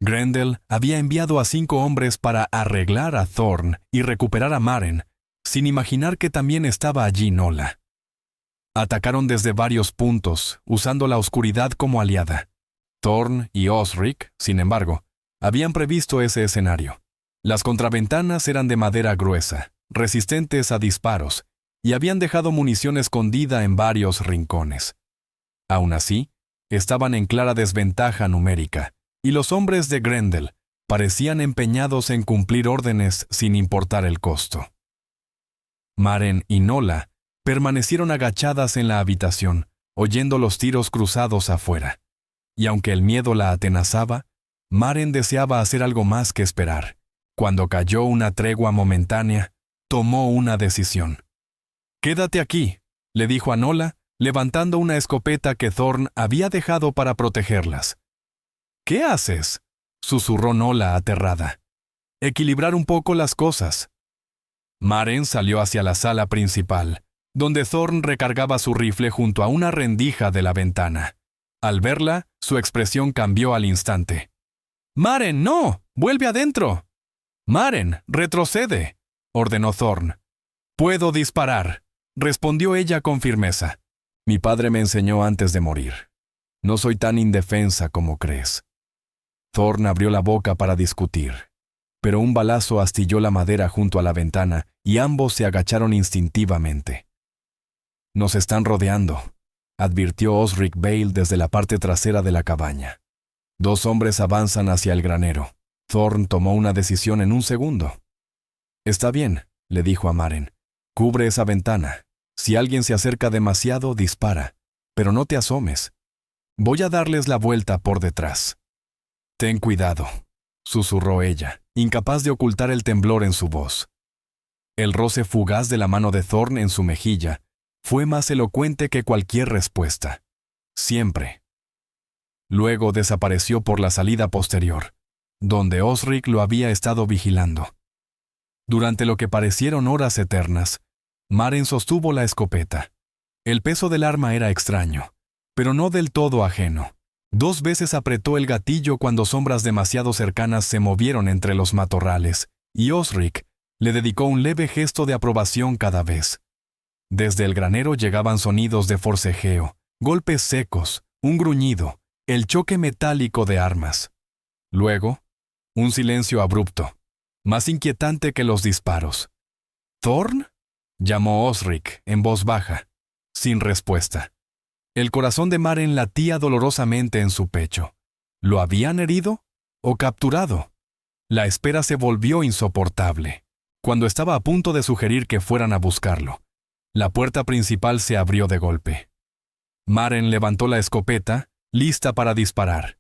Grendel había enviado a 5 hombres para arreglar a Thorn y recuperar a Maren, sin imaginar que también estaba allí Nola. Atacaron desde varios puntos, usando la oscuridad como aliada. Thorn y Osric, sin embargo, habían previsto ese escenario. Las contraventanas eran de madera gruesa, resistentes a disparos, y habían dejado munición escondida en varios rincones. Aún así, estaban en clara desventaja numérica, y los hombres de Grendel parecían empeñados en cumplir órdenes sin importar el costo. Maren y Nola permanecieron agachadas en la habitación, oyendo los tiros cruzados afuera. Y aunque el miedo la atenazaba, Maren deseaba hacer algo más que esperar. Cuando cayó una tregua momentánea, tomó una decisión. «Quédate aquí», le dijo a Nola, levantando una escopeta que Thorn había dejado para protegerlas. «¿Qué haces?», susurró Nola aterrada. «Equilibrar un poco las cosas». Maren salió hacia la sala principal, donde Thorn recargaba su rifle junto a una rendija de la ventana. Al verla, su expresión cambió al instante. «Maren, no, vuelve adentro». «Maren, retrocede», ordenó Thorn. «Puedo disparar», respondió ella con firmeza. «Mi padre me enseñó antes de morir. No soy tan indefensa como crees». Thorn abrió la boca para discutir, pero un balazo astilló la madera junto a la ventana y ambos se agacharon instintivamente. «Nos están rodeando», advirtió Osric Bale desde la parte trasera de la cabaña. 2 hombres avanzan hacia el granero. Thorn tomó una decisión en un segundo. «Está bien», le dijo a Maren. «Cubre esa ventana. Si alguien se acerca demasiado, dispara, pero no te asomes. Voy a darles la vuelta por detrás». «Ten cuidado», susurró ella, incapaz de ocultar el temblor en su voz. El roce fugaz de la mano de Thorn en su mejilla fue más elocuente que cualquier respuesta. Siempre. Luego desapareció por la salida posterior, donde Osric lo había estado vigilando. Durante lo que parecieron horas eternas, Maren sostuvo la escopeta. El peso del arma era extraño, pero no del todo ajeno. 2 veces apretó el gatillo cuando sombras demasiado cercanas se movieron entre los matorrales, y Osric le dedicó un leve gesto de aprobación cada vez. Desde el granero llegaban sonidos de forcejeo, golpes secos, un gruñido, el choque metálico de armas. Luego, un silencio abrupto, más inquietante que los disparos. «¿Thorn?», llamó Osric en voz baja, sin respuesta. El corazón de Maren latía dolorosamente en su pecho. ¿Lo habían herido o capturado? La espera se volvió insoportable. Cuando estaba a punto de sugerir que fueran a buscarlo, la puerta principal se abrió de golpe. Maren levantó la escopeta, lista para disparar,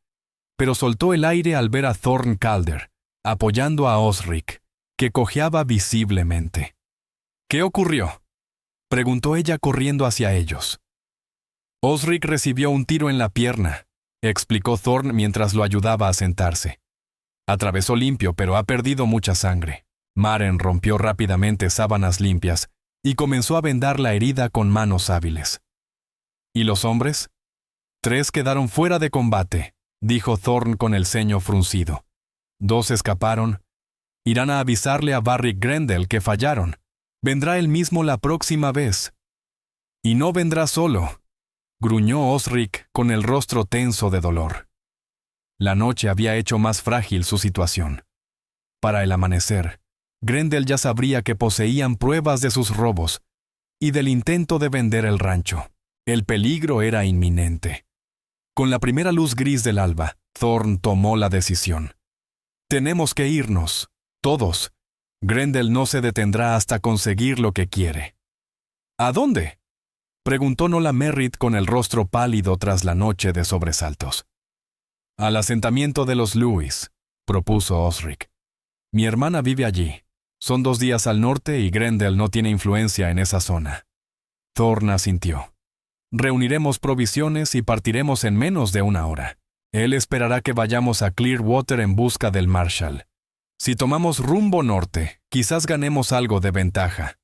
pero soltó el aire al ver a Thorn Calder, apoyando a Osric, que cojeaba visiblemente. ¿Qué ocurrió?, preguntó ella corriendo hacia ellos. Osric recibió un tiro en la pierna, explicó Thorn mientras lo ayudaba a sentarse. Atravesó limpio, pero ha perdido mucha sangre. Maren rompió rápidamente sábanas limpias y comenzó a vendar la herida con manos hábiles. ¿Y los hombres? 3 quedaron fuera de combate, dijo Thorn con el ceño fruncido. 2 escaparon. Irán a avisarle a Barrick Grendel que fallaron. Vendrá él mismo la próxima vez. Y no vendrá solo, gruñó Osric con el rostro tenso de dolor. La noche había hecho más frágil su situación. Para el amanecer, Grendel ya sabría que poseían pruebas de sus robos y del intento de vender el rancho. El peligro era inminente. Con la primera luz gris del alba, Thorn tomó la decisión. Tenemos que irnos, todos. Grendel no se detendrá hasta conseguir lo que quiere. ¿A dónde?, preguntó Nola Merritt con el rostro pálido tras la noche de sobresaltos. Al asentamiento de los Lewis, propuso Osric. Mi hermana vive allí. Son 2 días al norte y Grendel no tiene influencia en esa zona. Thorn asintió. Reuniremos provisiones y partiremos en menos de 1 hora. Él esperará que vayamos a Clearwater en busca del Marshal. Si tomamos rumbo norte, quizás ganemos algo de ventaja.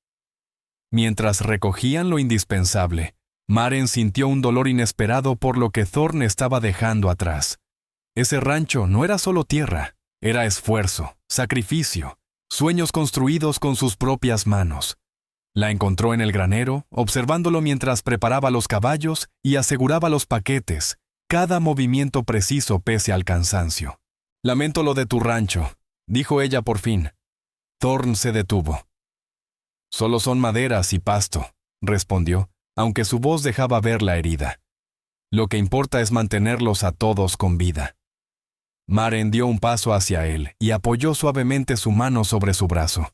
Mientras recogían lo indispensable, Maren sintió un dolor inesperado por lo que Thorn estaba dejando atrás. Ese rancho no era solo tierra, era esfuerzo, sacrificio, sueños construidos con sus propias manos. La encontró en el granero, observándolo mientras preparaba los caballos y aseguraba los paquetes, cada movimiento preciso pese al cansancio. Lamento lo de tu rancho, dijo ella por fin. Thorn se detuvo. Solo son maderas y pasto, respondió, aunque su voz dejaba ver la herida. Lo que importa es mantenerlos a todos con vida. Maren dio un paso hacia él y apoyó suavemente su mano sobre su brazo.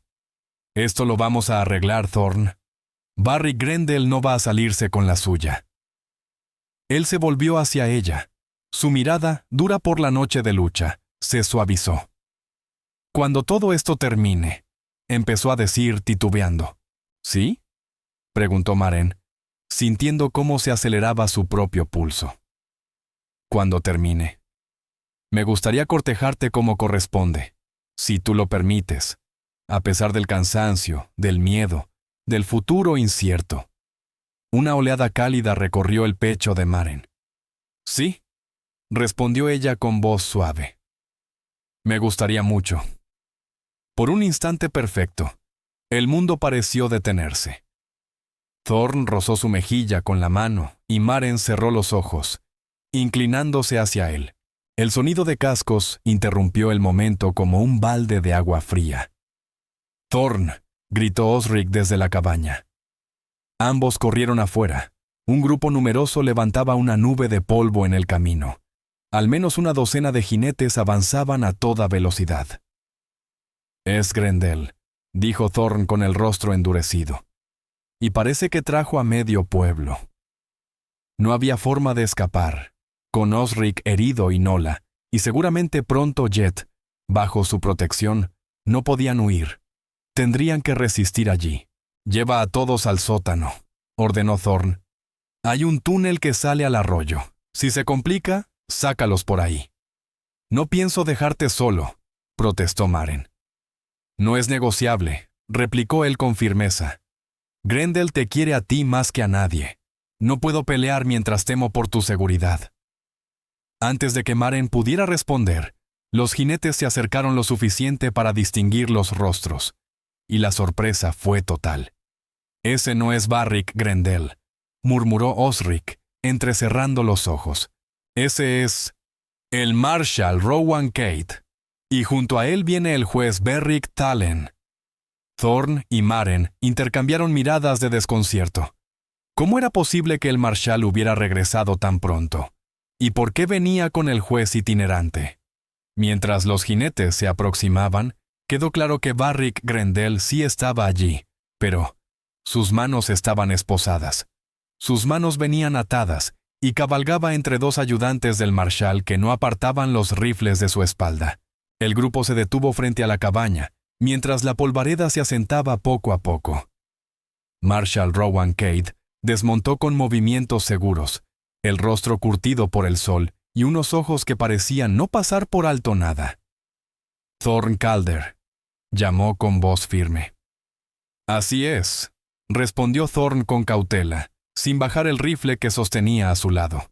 Esto lo vamos a arreglar, Thorn. Barrick Grendel no va a salirse con la suya. Él se volvió hacia ella. Su mirada, dura por la noche de lucha, se suavizó. Cuando todo esto termine, empezó a decir titubeando. ¿Sí?, preguntó Maren, sintiendo cómo se aceleraba su propio pulso. Cuando termine. Me gustaría cortejarte como corresponde, si tú lo permites, a pesar del cansancio, del miedo, del futuro incierto. Una oleada cálida recorrió el pecho de Maren. Sí, respondió ella con voz suave. Me gustaría mucho. Por un instante perfecto, el mundo pareció detenerse. Thorn rozó su mejilla con la mano y Maren cerró los ojos, inclinándose hacia él. El sonido de cascos interrumpió el momento como un balde de agua fría. «Thorn», gritó Osric desde la cabaña. Ambos corrieron afuera. Un grupo numeroso levantaba una nube de polvo en el camino. Al menos 1 docena de jinetes avanzaban a toda velocidad. «Es Grendel», dijo Thorn con el rostro endurecido. «Y parece que trajo a medio pueblo». No había forma de escapar. Con Osric herido y Nola, y seguramente pronto Jet, bajo su protección, no podían huir. Tendrían que resistir allí. «Lleva a todos al sótano», ordenó Thorn. «Hay un túnel que sale al arroyo. Si se complica, sácalos por ahí». «No pienso dejarte solo», protestó Maren. «No es negociable», replicó él con firmeza. «Grendel te quiere a ti más que a nadie. No puedo pelear mientras temo por tu seguridad». Antes de que Maren pudiera responder, los jinetes se acercaron lo suficiente para distinguir los rostros, y la sorpresa fue total. «Ese no es Barrick Grendel», murmuró Osric, entrecerrando los ojos. «Ese es el Marshal Rowan Kate, y junto a él viene el juez Berrick Talen». Thorn y Maren intercambiaron miradas de desconcierto. ¿Cómo era posible que el Marshal hubiera regresado tan pronto? ¿Y por qué venía con el juez itinerante? Mientras los jinetes se aproximaban, quedó claro que Barrick Grendel sí estaba allí, pero sus manos estaban esposadas. Sus manos venían atadas y cabalgaba entre dos ayudantes del marshal que no apartaban los rifles de su espalda. El grupo se detuvo frente a la cabaña, mientras la polvareda se asentaba poco a poco. Marshal Rowan Cade desmontó con movimientos seguros, el rostro curtido por el sol y unos ojos que parecían no pasar por alto nada. «Thorn Calder», llamó con voz firme. «Así es», respondió Thorn con cautela, sin bajar el rifle que sostenía a su lado.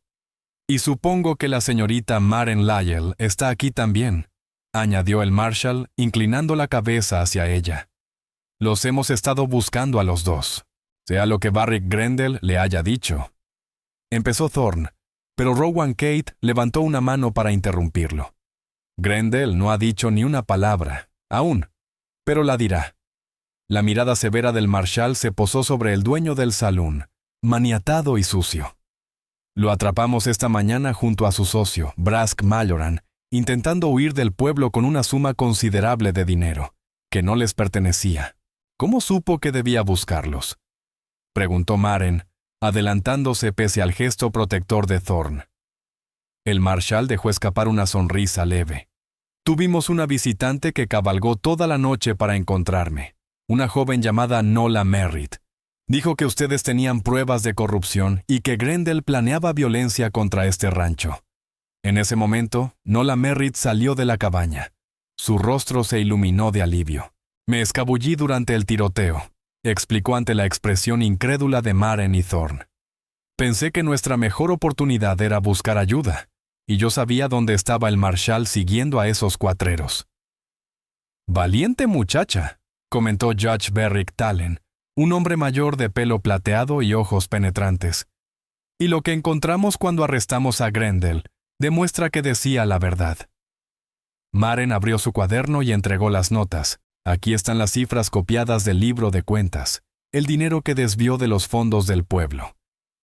«Y supongo que la señorita Maren Lyell está aquí también», añadió el Marshal, inclinando la cabeza hacia ella. «Los hemos estado buscando a los dos, sea lo que Barrick Grendel le haya dicho». Empezó Thorn, pero Rowan Cade levantó una mano para interrumpirlo. «Grendel no ha dicho ni una palabra, aún, pero la dirá». La mirada severa del Marshal se posó sobre el dueño del salón, maniatado y sucio. «Lo atrapamos esta mañana junto a su socio, Brask Malloran, intentando huir del pueblo con una suma considerable de dinero, que no les pertenecía. ¿Cómo supo que debía buscarlos?», preguntó Maren, adelantándose pese al gesto protector de Thorn. El Marshal dejó escapar una sonrisa leve. «Tuvimos una visitante que cabalgó toda la noche para encontrarme, una joven llamada Nola Merritt. Dijo que ustedes tenían pruebas de corrupción y que Grendel planeaba violencia contra este rancho». En ese momento, Nola Merritt salió de la cabaña. Su rostro se iluminó de alivio. «Me escabullí durante el tiroteo», explicó ante la expresión incrédula de Maren y Thorn. «Pensé que nuestra mejor oportunidad era buscar ayuda, y yo sabía dónde estaba el Marshal siguiendo a esos cuatreros». «Valiente muchacha», comentó Judge Berrick Talen, un hombre mayor de pelo plateado y ojos penetrantes. «Y lo que encontramos cuando arrestamos a Grendel demuestra que decía la verdad». Maren abrió su cuaderno y entregó las notas. Aquí están las cifras copiadas del libro de cuentas, el dinero que desvió de los fondos del pueblo,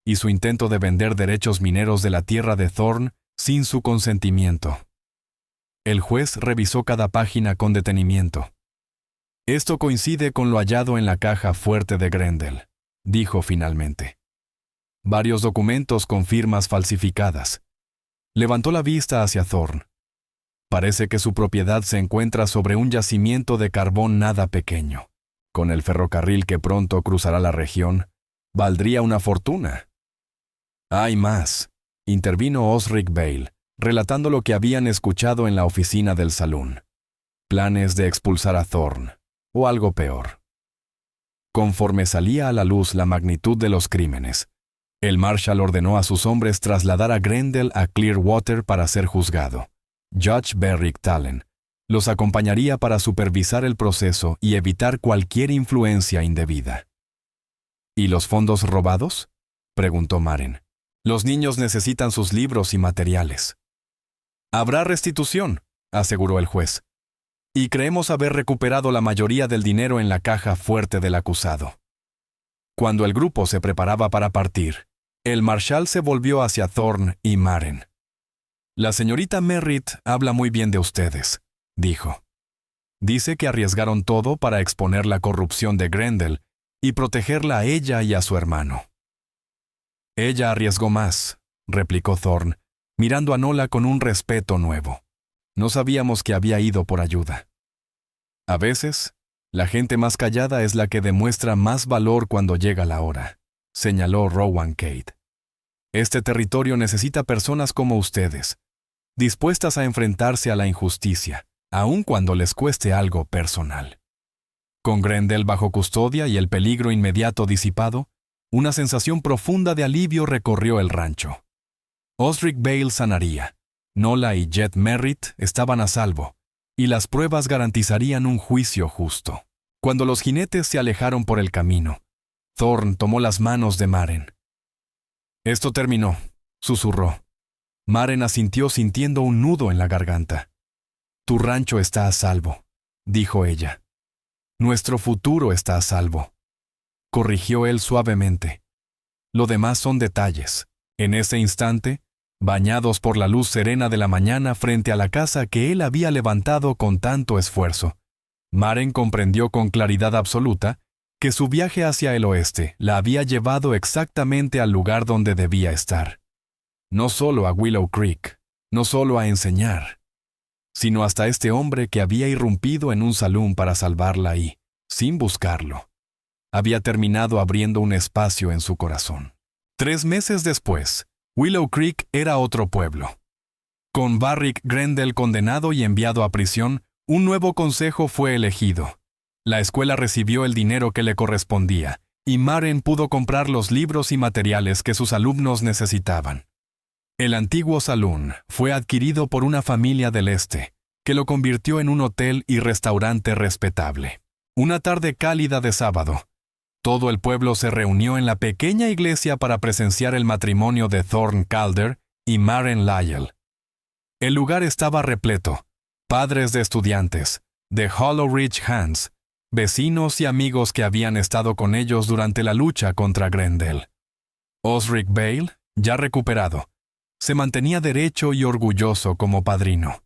y su intento de vender derechos mineros de la tierra de Thorn sin su consentimiento. El juez revisó cada página con detenimiento. «Esto coincide con lo hallado en la caja fuerte de Grendel», dijo finalmente. «Varios documentos con firmas falsificadas». Levantó la vista hacia Thorn. «Parece que su propiedad se encuentra sobre un yacimiento de carbón nada pequeño. Con el ferrocarril que pronto cruzará la región, valdría una fortuna». «Hay más», intervino Osric Bale, relatando lo que habían escuchado en la oficina del salón. «Planes de expulsar a Thorn, o algo peor». Conforme salía a la luz la magnitud de los crímenes, el Marshal ordenó a sus hombres trasladar a Grendel a Clearwater para ser juzgado. Judge Berrick Talen los acompañaría para supervisar el proceso y evitar cualquier influencia indebida. «¿Y los fondos robados?», preguntó Maren. «Los niños necesitan sus libros y materiales». «Habrá restitución», aseguró el juez. «Y creemos haber recuperado la mayoría del dinero en la caja fuerte del acusado». Cuando el grupo se preparaba para partir, el Marshal se volvió hacia Thorn y Maren. «La señorita Merritt habla muy bien de ustedes», dijo. «Dice que arriesgaron todo para exponer la corrupción de Grendel y protegerla a ella y a su hermano». «Ella arriesgó más», replicó Thorn, mirando a Nola con un respeto nuevo. «No sabíamos que había ido por ayuda». «A veces, la gente más callada es la que demuestra más valor cuando llega la hora», señaló Rowan Cade. «Este territorio necesita personas como ustedes, dispuestas a enfrentarse a la injusticia, aun cuando les cueste algo personal». Con Grendel bajo custodia y el peligro inmediato disipado, una sensación profunda de alivio recorrió el rancho. Osric Bale sanaría, Nola y Jet Merritt estaban a salvo, y las pruebas garantizarían un juicio justo. Cuando los jinetes se alejaron por el camino, Thorn tomó las manos de Maren. «Esto terminó», susurró. Maren asintió sintiendo un nudo en la garganta. «Tu rancho está a salvo», dijo ella. «Nuestro futuro está a salvo», corrigió él suavemente. «Lo demás son detalles». En ese instante, bañados por la luz serena de la mañana frente a la casa que él había levantado con tanto esfuerzo, Maren comprendió con claridad absoluta que su viaje hacia el oeste la había llevado exactamente al lugar donde debía estar. no solo a Willow Creek, no solo a enseñar, sino hasta este hombre que había irrumpido en un salón para salvarla y, sin buscarlo, había terminado abriendo un espacio en su corazón. 3 meses después, Willow Creek era otro pueblo. Con Barrick Grendel condenado y enviado a prisión, un nuevo consejo fue elegido. La escuela recibió el dinero que le correspondía, y Maren pudo comprar los libros y materiales que sus alumnos necesitaban. El antiguo salón fue adquirido por una familia del este, que lo convirtió en un hotel y restaurante respetable. Una tarde cálida de sábado, todo el pueblo se reunió en la pequeña iglesia para presenciar el matrimonio de Thorne Calder y Maren Lyell. El lugar estaba repleto, padres de estudiantes, de Hollow Ridge Hands, vecinos y amigos que habían estado con ellos durante la lucha contra Grendel. Osric Bale, ya recuperado, se mantenía derecho y orgulloso como padrino.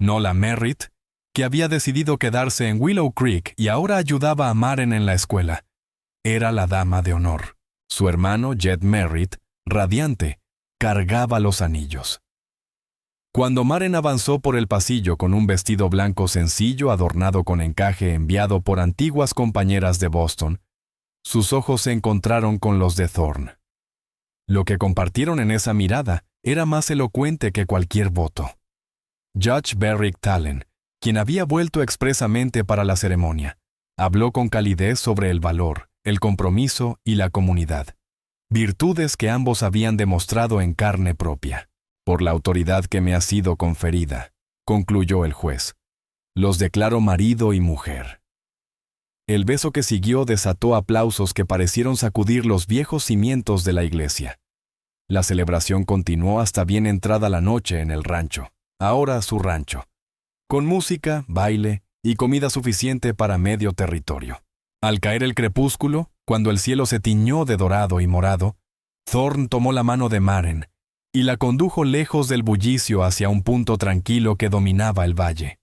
Nola Merritt, que había decidido quedarse en Willow Creek y ahora ayudaba a Maren en la escuela, era la dama de honor. Su hermano Jed Merritt, radiante, cargaba los anillos. Cuando Maren avanzó por el pasillo con un vestido blanco sencillo adornado con encaje enviado por antiguas compañeras de Boston, sus ojos se encontraron con los de Thorne. Lo que compartieron en esa mirada era más elocuente que cualquier voto. Judge Berrick Talen, quien había vuelto expresamente para la ceremonia, habló con calidez sobre el valor, el compromiso y la comunidad, virtudes que ambos habían demostrado en carne propia. Por la autoridad que me ha sido conferida, concluyó el juez, los declaro marido y mujer. El beso que siguió desató aplausos que parecieron sacudir los viejos cimientos de la iglesia. La celebración continuó hasta bien entrada la noche en el rancho, ahora su rancho, con música, baile y comida suficiente para medio territorio. Al caer el crepúsculo, cuando el cielo se tiñó de dorado y morado, Thorne tomó la mano de Maren y la condujo lejos del bullicio hacia un punto tranquilo que dominaba el valle.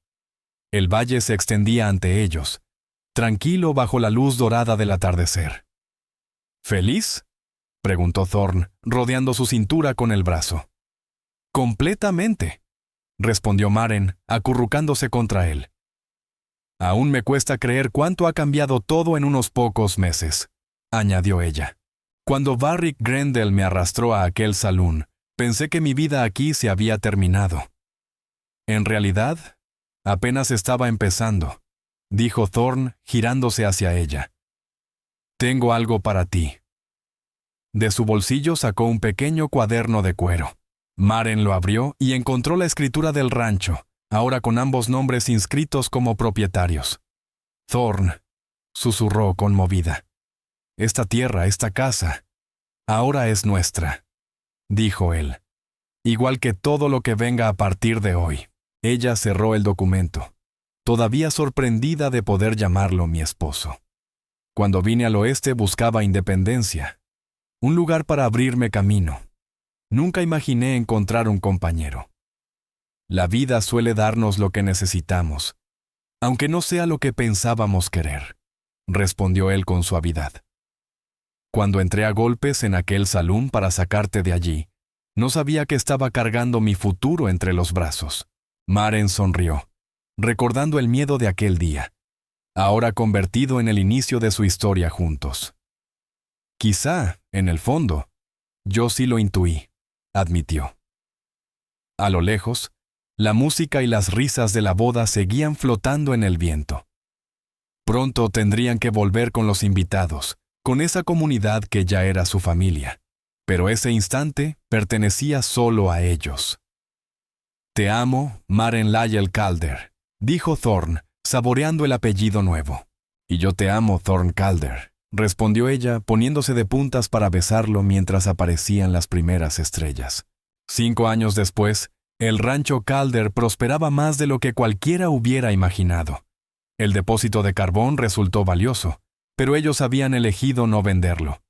El valle se extendía ante ellos, tranquilo bajo la luz dorada del atardecer. ¿Feliz?, preguntó Thorne, rodeando su cintura con el brazo. «Completamente», respondió Maren, acurrucándose contra él. «Aún me cuesta creer cuánto ha cambiado todo en unos pocos meses», añadió ella. «Cuando Barrick Grendel me arrastró a aquel salón, pensé que mi vida aquí se había terminado. En realidad, apenas estaba empezando», dijo Thorne, girándose hacia ella. «Tengo algo para ti». De su bolsillo sacó un pequeño cuaderno de cuero. Maren lo abrió y encontró la escritura del rancho, ahora con ambos nombres inscritos como propietarios. «Thorne», susurró conmovida, «esta tierra, esta casa, ahora es nuestra», dijo él. «Igual que todo lo que venga a partir de hoy». Ella cerró el documento, todavía sorprendida de poder llamarlo mi esposo. Cuando vine al oeste buscaba independencia, un lugar para abrirme camino. Nunca imaginé encontrar un compañero. La vida suele darnos lo que necesitamos, aunque no sea lo que pensábamos querer, respondió él con suavidad. Cuando entré a golpes en aquel salón para sacarte de allí, no sabía que estaba cargando mi futuro entre los brazos. Maren sonrió, recordando el miedo de aquel día, ahora convertido en el inicio de su historia juntos. Quizá, en el fondo, yo sí lo intuí, admitió. A lo lejos, la música y las risas de la boda seguían flotando en el viento. Pronto tendrían que volver con los invitados, con esa comunidad que ya era su familia, pero ese instante pertenecía solo a ellos. «Te amo, Maren Lyell Calder», dijo Thorne, saboreando el apellido nuevo. «Y yo te amo, Thorne Calder», respondió ella, poniéndose de puntas para besarlo mientras aparecían las primeras estrellas. 5 años después, el rancho Calder prosperaba más de lo que cualquiera hubiera imaginado. El depósito de carbón resultó valioso, pero ellos habían elegido no venderlo.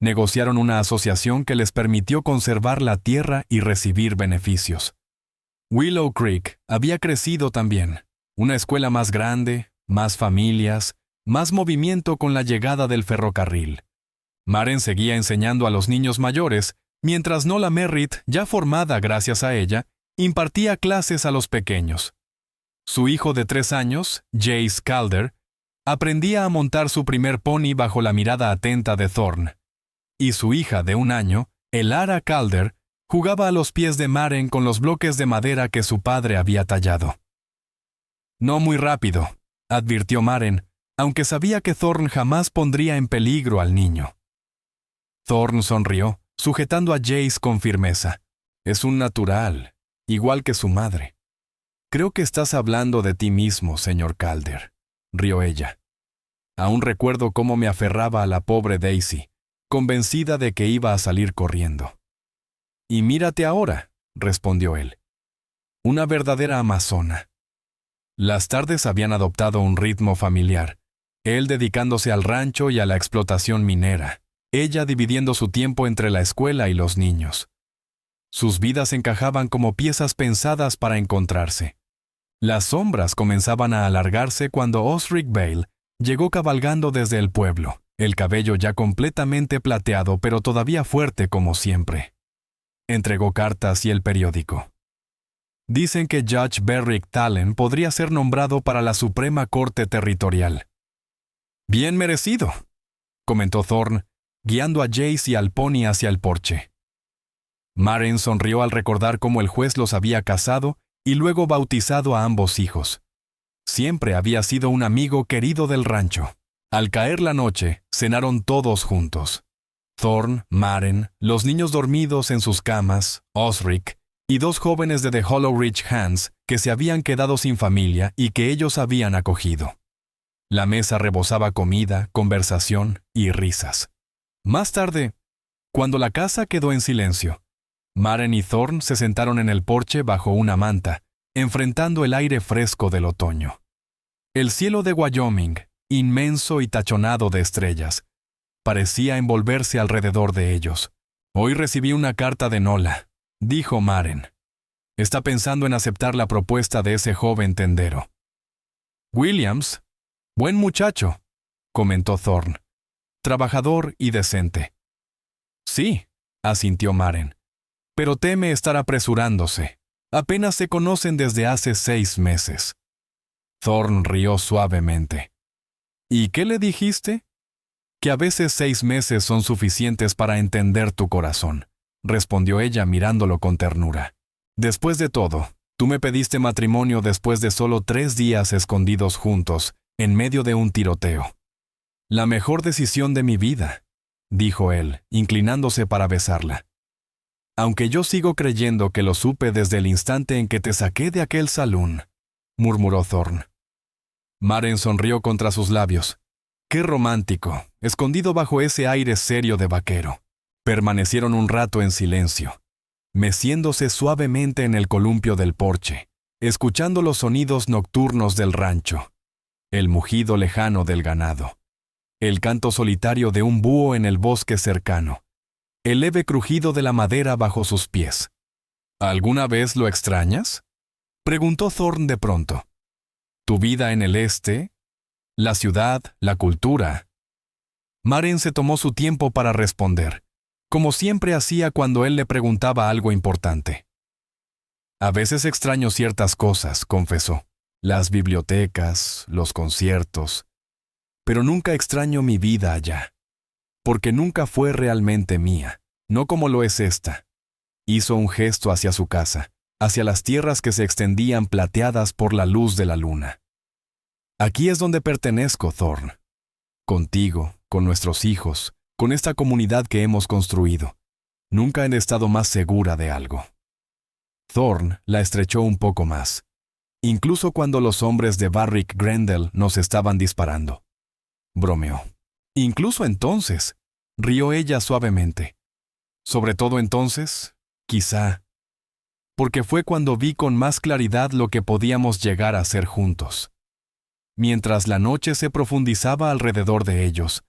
Negociaron una asociación que les permitió conservar la tierra y recibir beneficios. Willow Creek había crecido también, una escuela más grande, más familias, más movimiento con la llegada del ferrocarril. Maren seguía enseñando a los niños mayores, mientras Nola Merritt, ya formada gracias a ella, impartía clases a los pequeños. Su hijo de 3 años, Jace Calder, aprendía a montar su primer pony bajo la mirada atenta de Thorne, y su hija de 1 año, Elara Calder, jugaba a los pies de Maren con los bloques de madera que su padre había tallado. «No muy rápido», advirtió Maren, aunque sabía que Thorne jamás pondría en peligro al niño. Thorne sonrió, sujetando a Jace con firmeza. «Es un natural, igual que su madre». «Creo que estás hablando de ti mismo, señor Calder», rió ella. «Aún recuerdo cómo me aferraba a la pobre Daisy, convencida de que iba a salir corriendo». «Y mírate ahora», respondió él. «Una verdadera amazona». Las tardes habían adoptado un ritmo familiar, él dedicándose al rancho y a la explotación minera, ella dividiendo su tiempo entre la escuela y los niños. Sus vidas encajaban como piezas pensadas para encontrarse. Las sombras comenzaban a alargarse cuando Osric Vale llegó cabalgando desde el pueblo, el cabello ya completamente plateado pero todavía fuerte como siempre. Entregó cartas y el periódico. Dicen que Judge Berrick Talen podría ser nombrado para la Suprema Corte Territorial. «Bien merecido», comentó Thorne, guiando a Jace y al pony hacia el porche. Maren sonrió al recordar cómo el juez los había casado y luego bautizado a ambos hijos. Siempre había sido un amigo querido del rancho. Al caer la noche, cenaron todos juntos. Thorne, Maren, los niños dormidos en sus camas, Osric, y 2 jóvenes de The Hollow Ridge Hands que se habían quedado sin familia y que ellos habían acogido. La mesa rebosaba comida, conversación y risas. Más tarde, cuando la casa quedó en silencio, Maren y Thorne se sentaron en el porche bajo una manta, enfrentando el aire fresco del otoño. El cielo de Wyoming, inmenso y tachonado de estrellas, parecía envolverse alrededor de ellos. «Hoy recibí una carta de Nola», dijo Maren. «Está pensando en aceptar la propuesta de ese joven tendero». «Williams, buen muchacho», comentó Thorne. «Trabajador y decente». «Sí», asintió Maren, «pero teme estar apresurándose. Apenas se conocen desde hace 6 meses». Thorne rió suavemente. «¿Y qué le dijiste?» «Que a veces 6 meses son suficientes para entender tu corazón», respondió ella mirándolo con ternura. «Después de todo, tú me pediste matrimonio después de solo 3 días escondidos juntos, en medio de un tiroteo». «La mejor decisión de mi vida», dijo él, inclinándose para besarla. «Aunque yo sigo creyendo que lo supe desde el instante en que te saqué de aquel salón», murmuró Thorne. Maren sonrió contra sus labios. «Qué romántico», escondido bajo ese aire serio de vaquero. Permanecieron un rato en silencio, meciéndose suavemente en el columpio del porche, escuchando los sonidos nocturnos del rancho, el mugido lejano del ganado, el canto solitario de un búho en el bosque cercano, el leve crujido de la madera bajo sus pies. «¿Alguna vez lo extrañas?», preguntó Thorne de pronto. «¿Tu vida en el este? La ciudad, la cultura». Maren se tomó su tiempo para responder, como siempre hacía cuando él le preguntaba algo importante. «A veces extraño ciertas cosas», confesó. «Las bibliotecas, los conciertos. Pero nunca extraño mi vida allá. Porque nunca fue realmente mía, no como lo es esta». Hizo un gesto hacia su casa, hacia las tierras que se extendían plateadas por la luz de la luna. «Aquí es donde pertenezco, Thorne. Contigo, con nuestros hijos, con esta comunidad que hemos construido. Nunca he estado más segura de algo». Thorne la estrechó un poco más, incluso cuando los hombres de Barrick Grendel nos estaban disparando. Bromeó. «Incluso entonces», rió ella suavemente. «Sobre todo entonces, quizá, porque fue cuando vi con más claridad lo que podíamos llegar a ser juntos». Mientras la noche se profundizaba alrededor de ellos,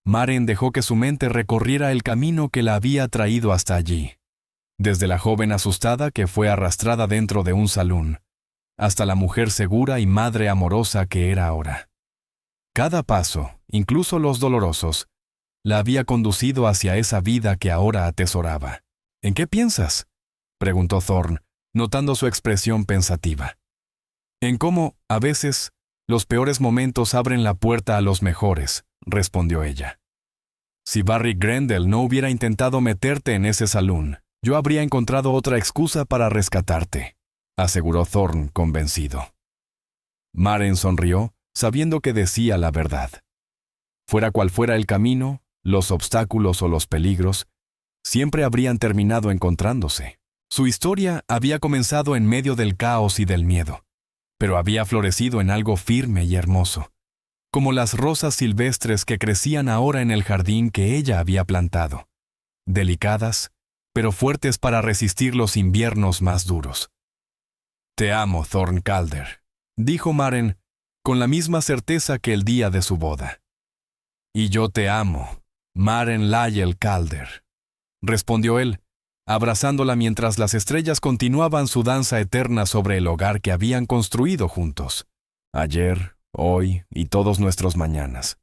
Maren dejó que su mente recorriera el camino que la había traído hasta allí, desde la joven asustada que fue arrastrada dentro de un salón, hasta la mujer segura y madre amorosa que era ahora. Cada paso, incluso los dolorosos, la había conducido hacia esa vida que ahora atesoraba. ¿En qué piensas?, preguntó Thorne, notando su expresión pensativa. En cómo, a veces, los peores momentos abren la puerta a los mejores, respondió ella. Si Barry Grendel no hubiera intentado meterte en ese salón, yo habría encontrado otra excusa para rescatarte, aseguró Thorne convencido. Maren sonrió, sabiendo que decía la verdad. Fuera cual fuera el camino, los obstáculos o los peligros, siempre habrían terminado encontrándose. Su historia había comenzado en medio del caos y del miedo, pero había florecido en algo firme y hermoso, como las rosas silvestres que crecían ahora en el jardín que ella había plantado, delicadas, pero fuertes para resistir los inviernos más duros. «Te amo, Thorne Calder», dijo Maren, con la misma certeza que el día de su boda. «Y yo te amo, Maren Lyell Calder», respondió él, abrazándola mientras las estrellas continuaban su danza eterna sobre el hogar que habían construido juntos, ayer, hoy y todos nuestros mañanas.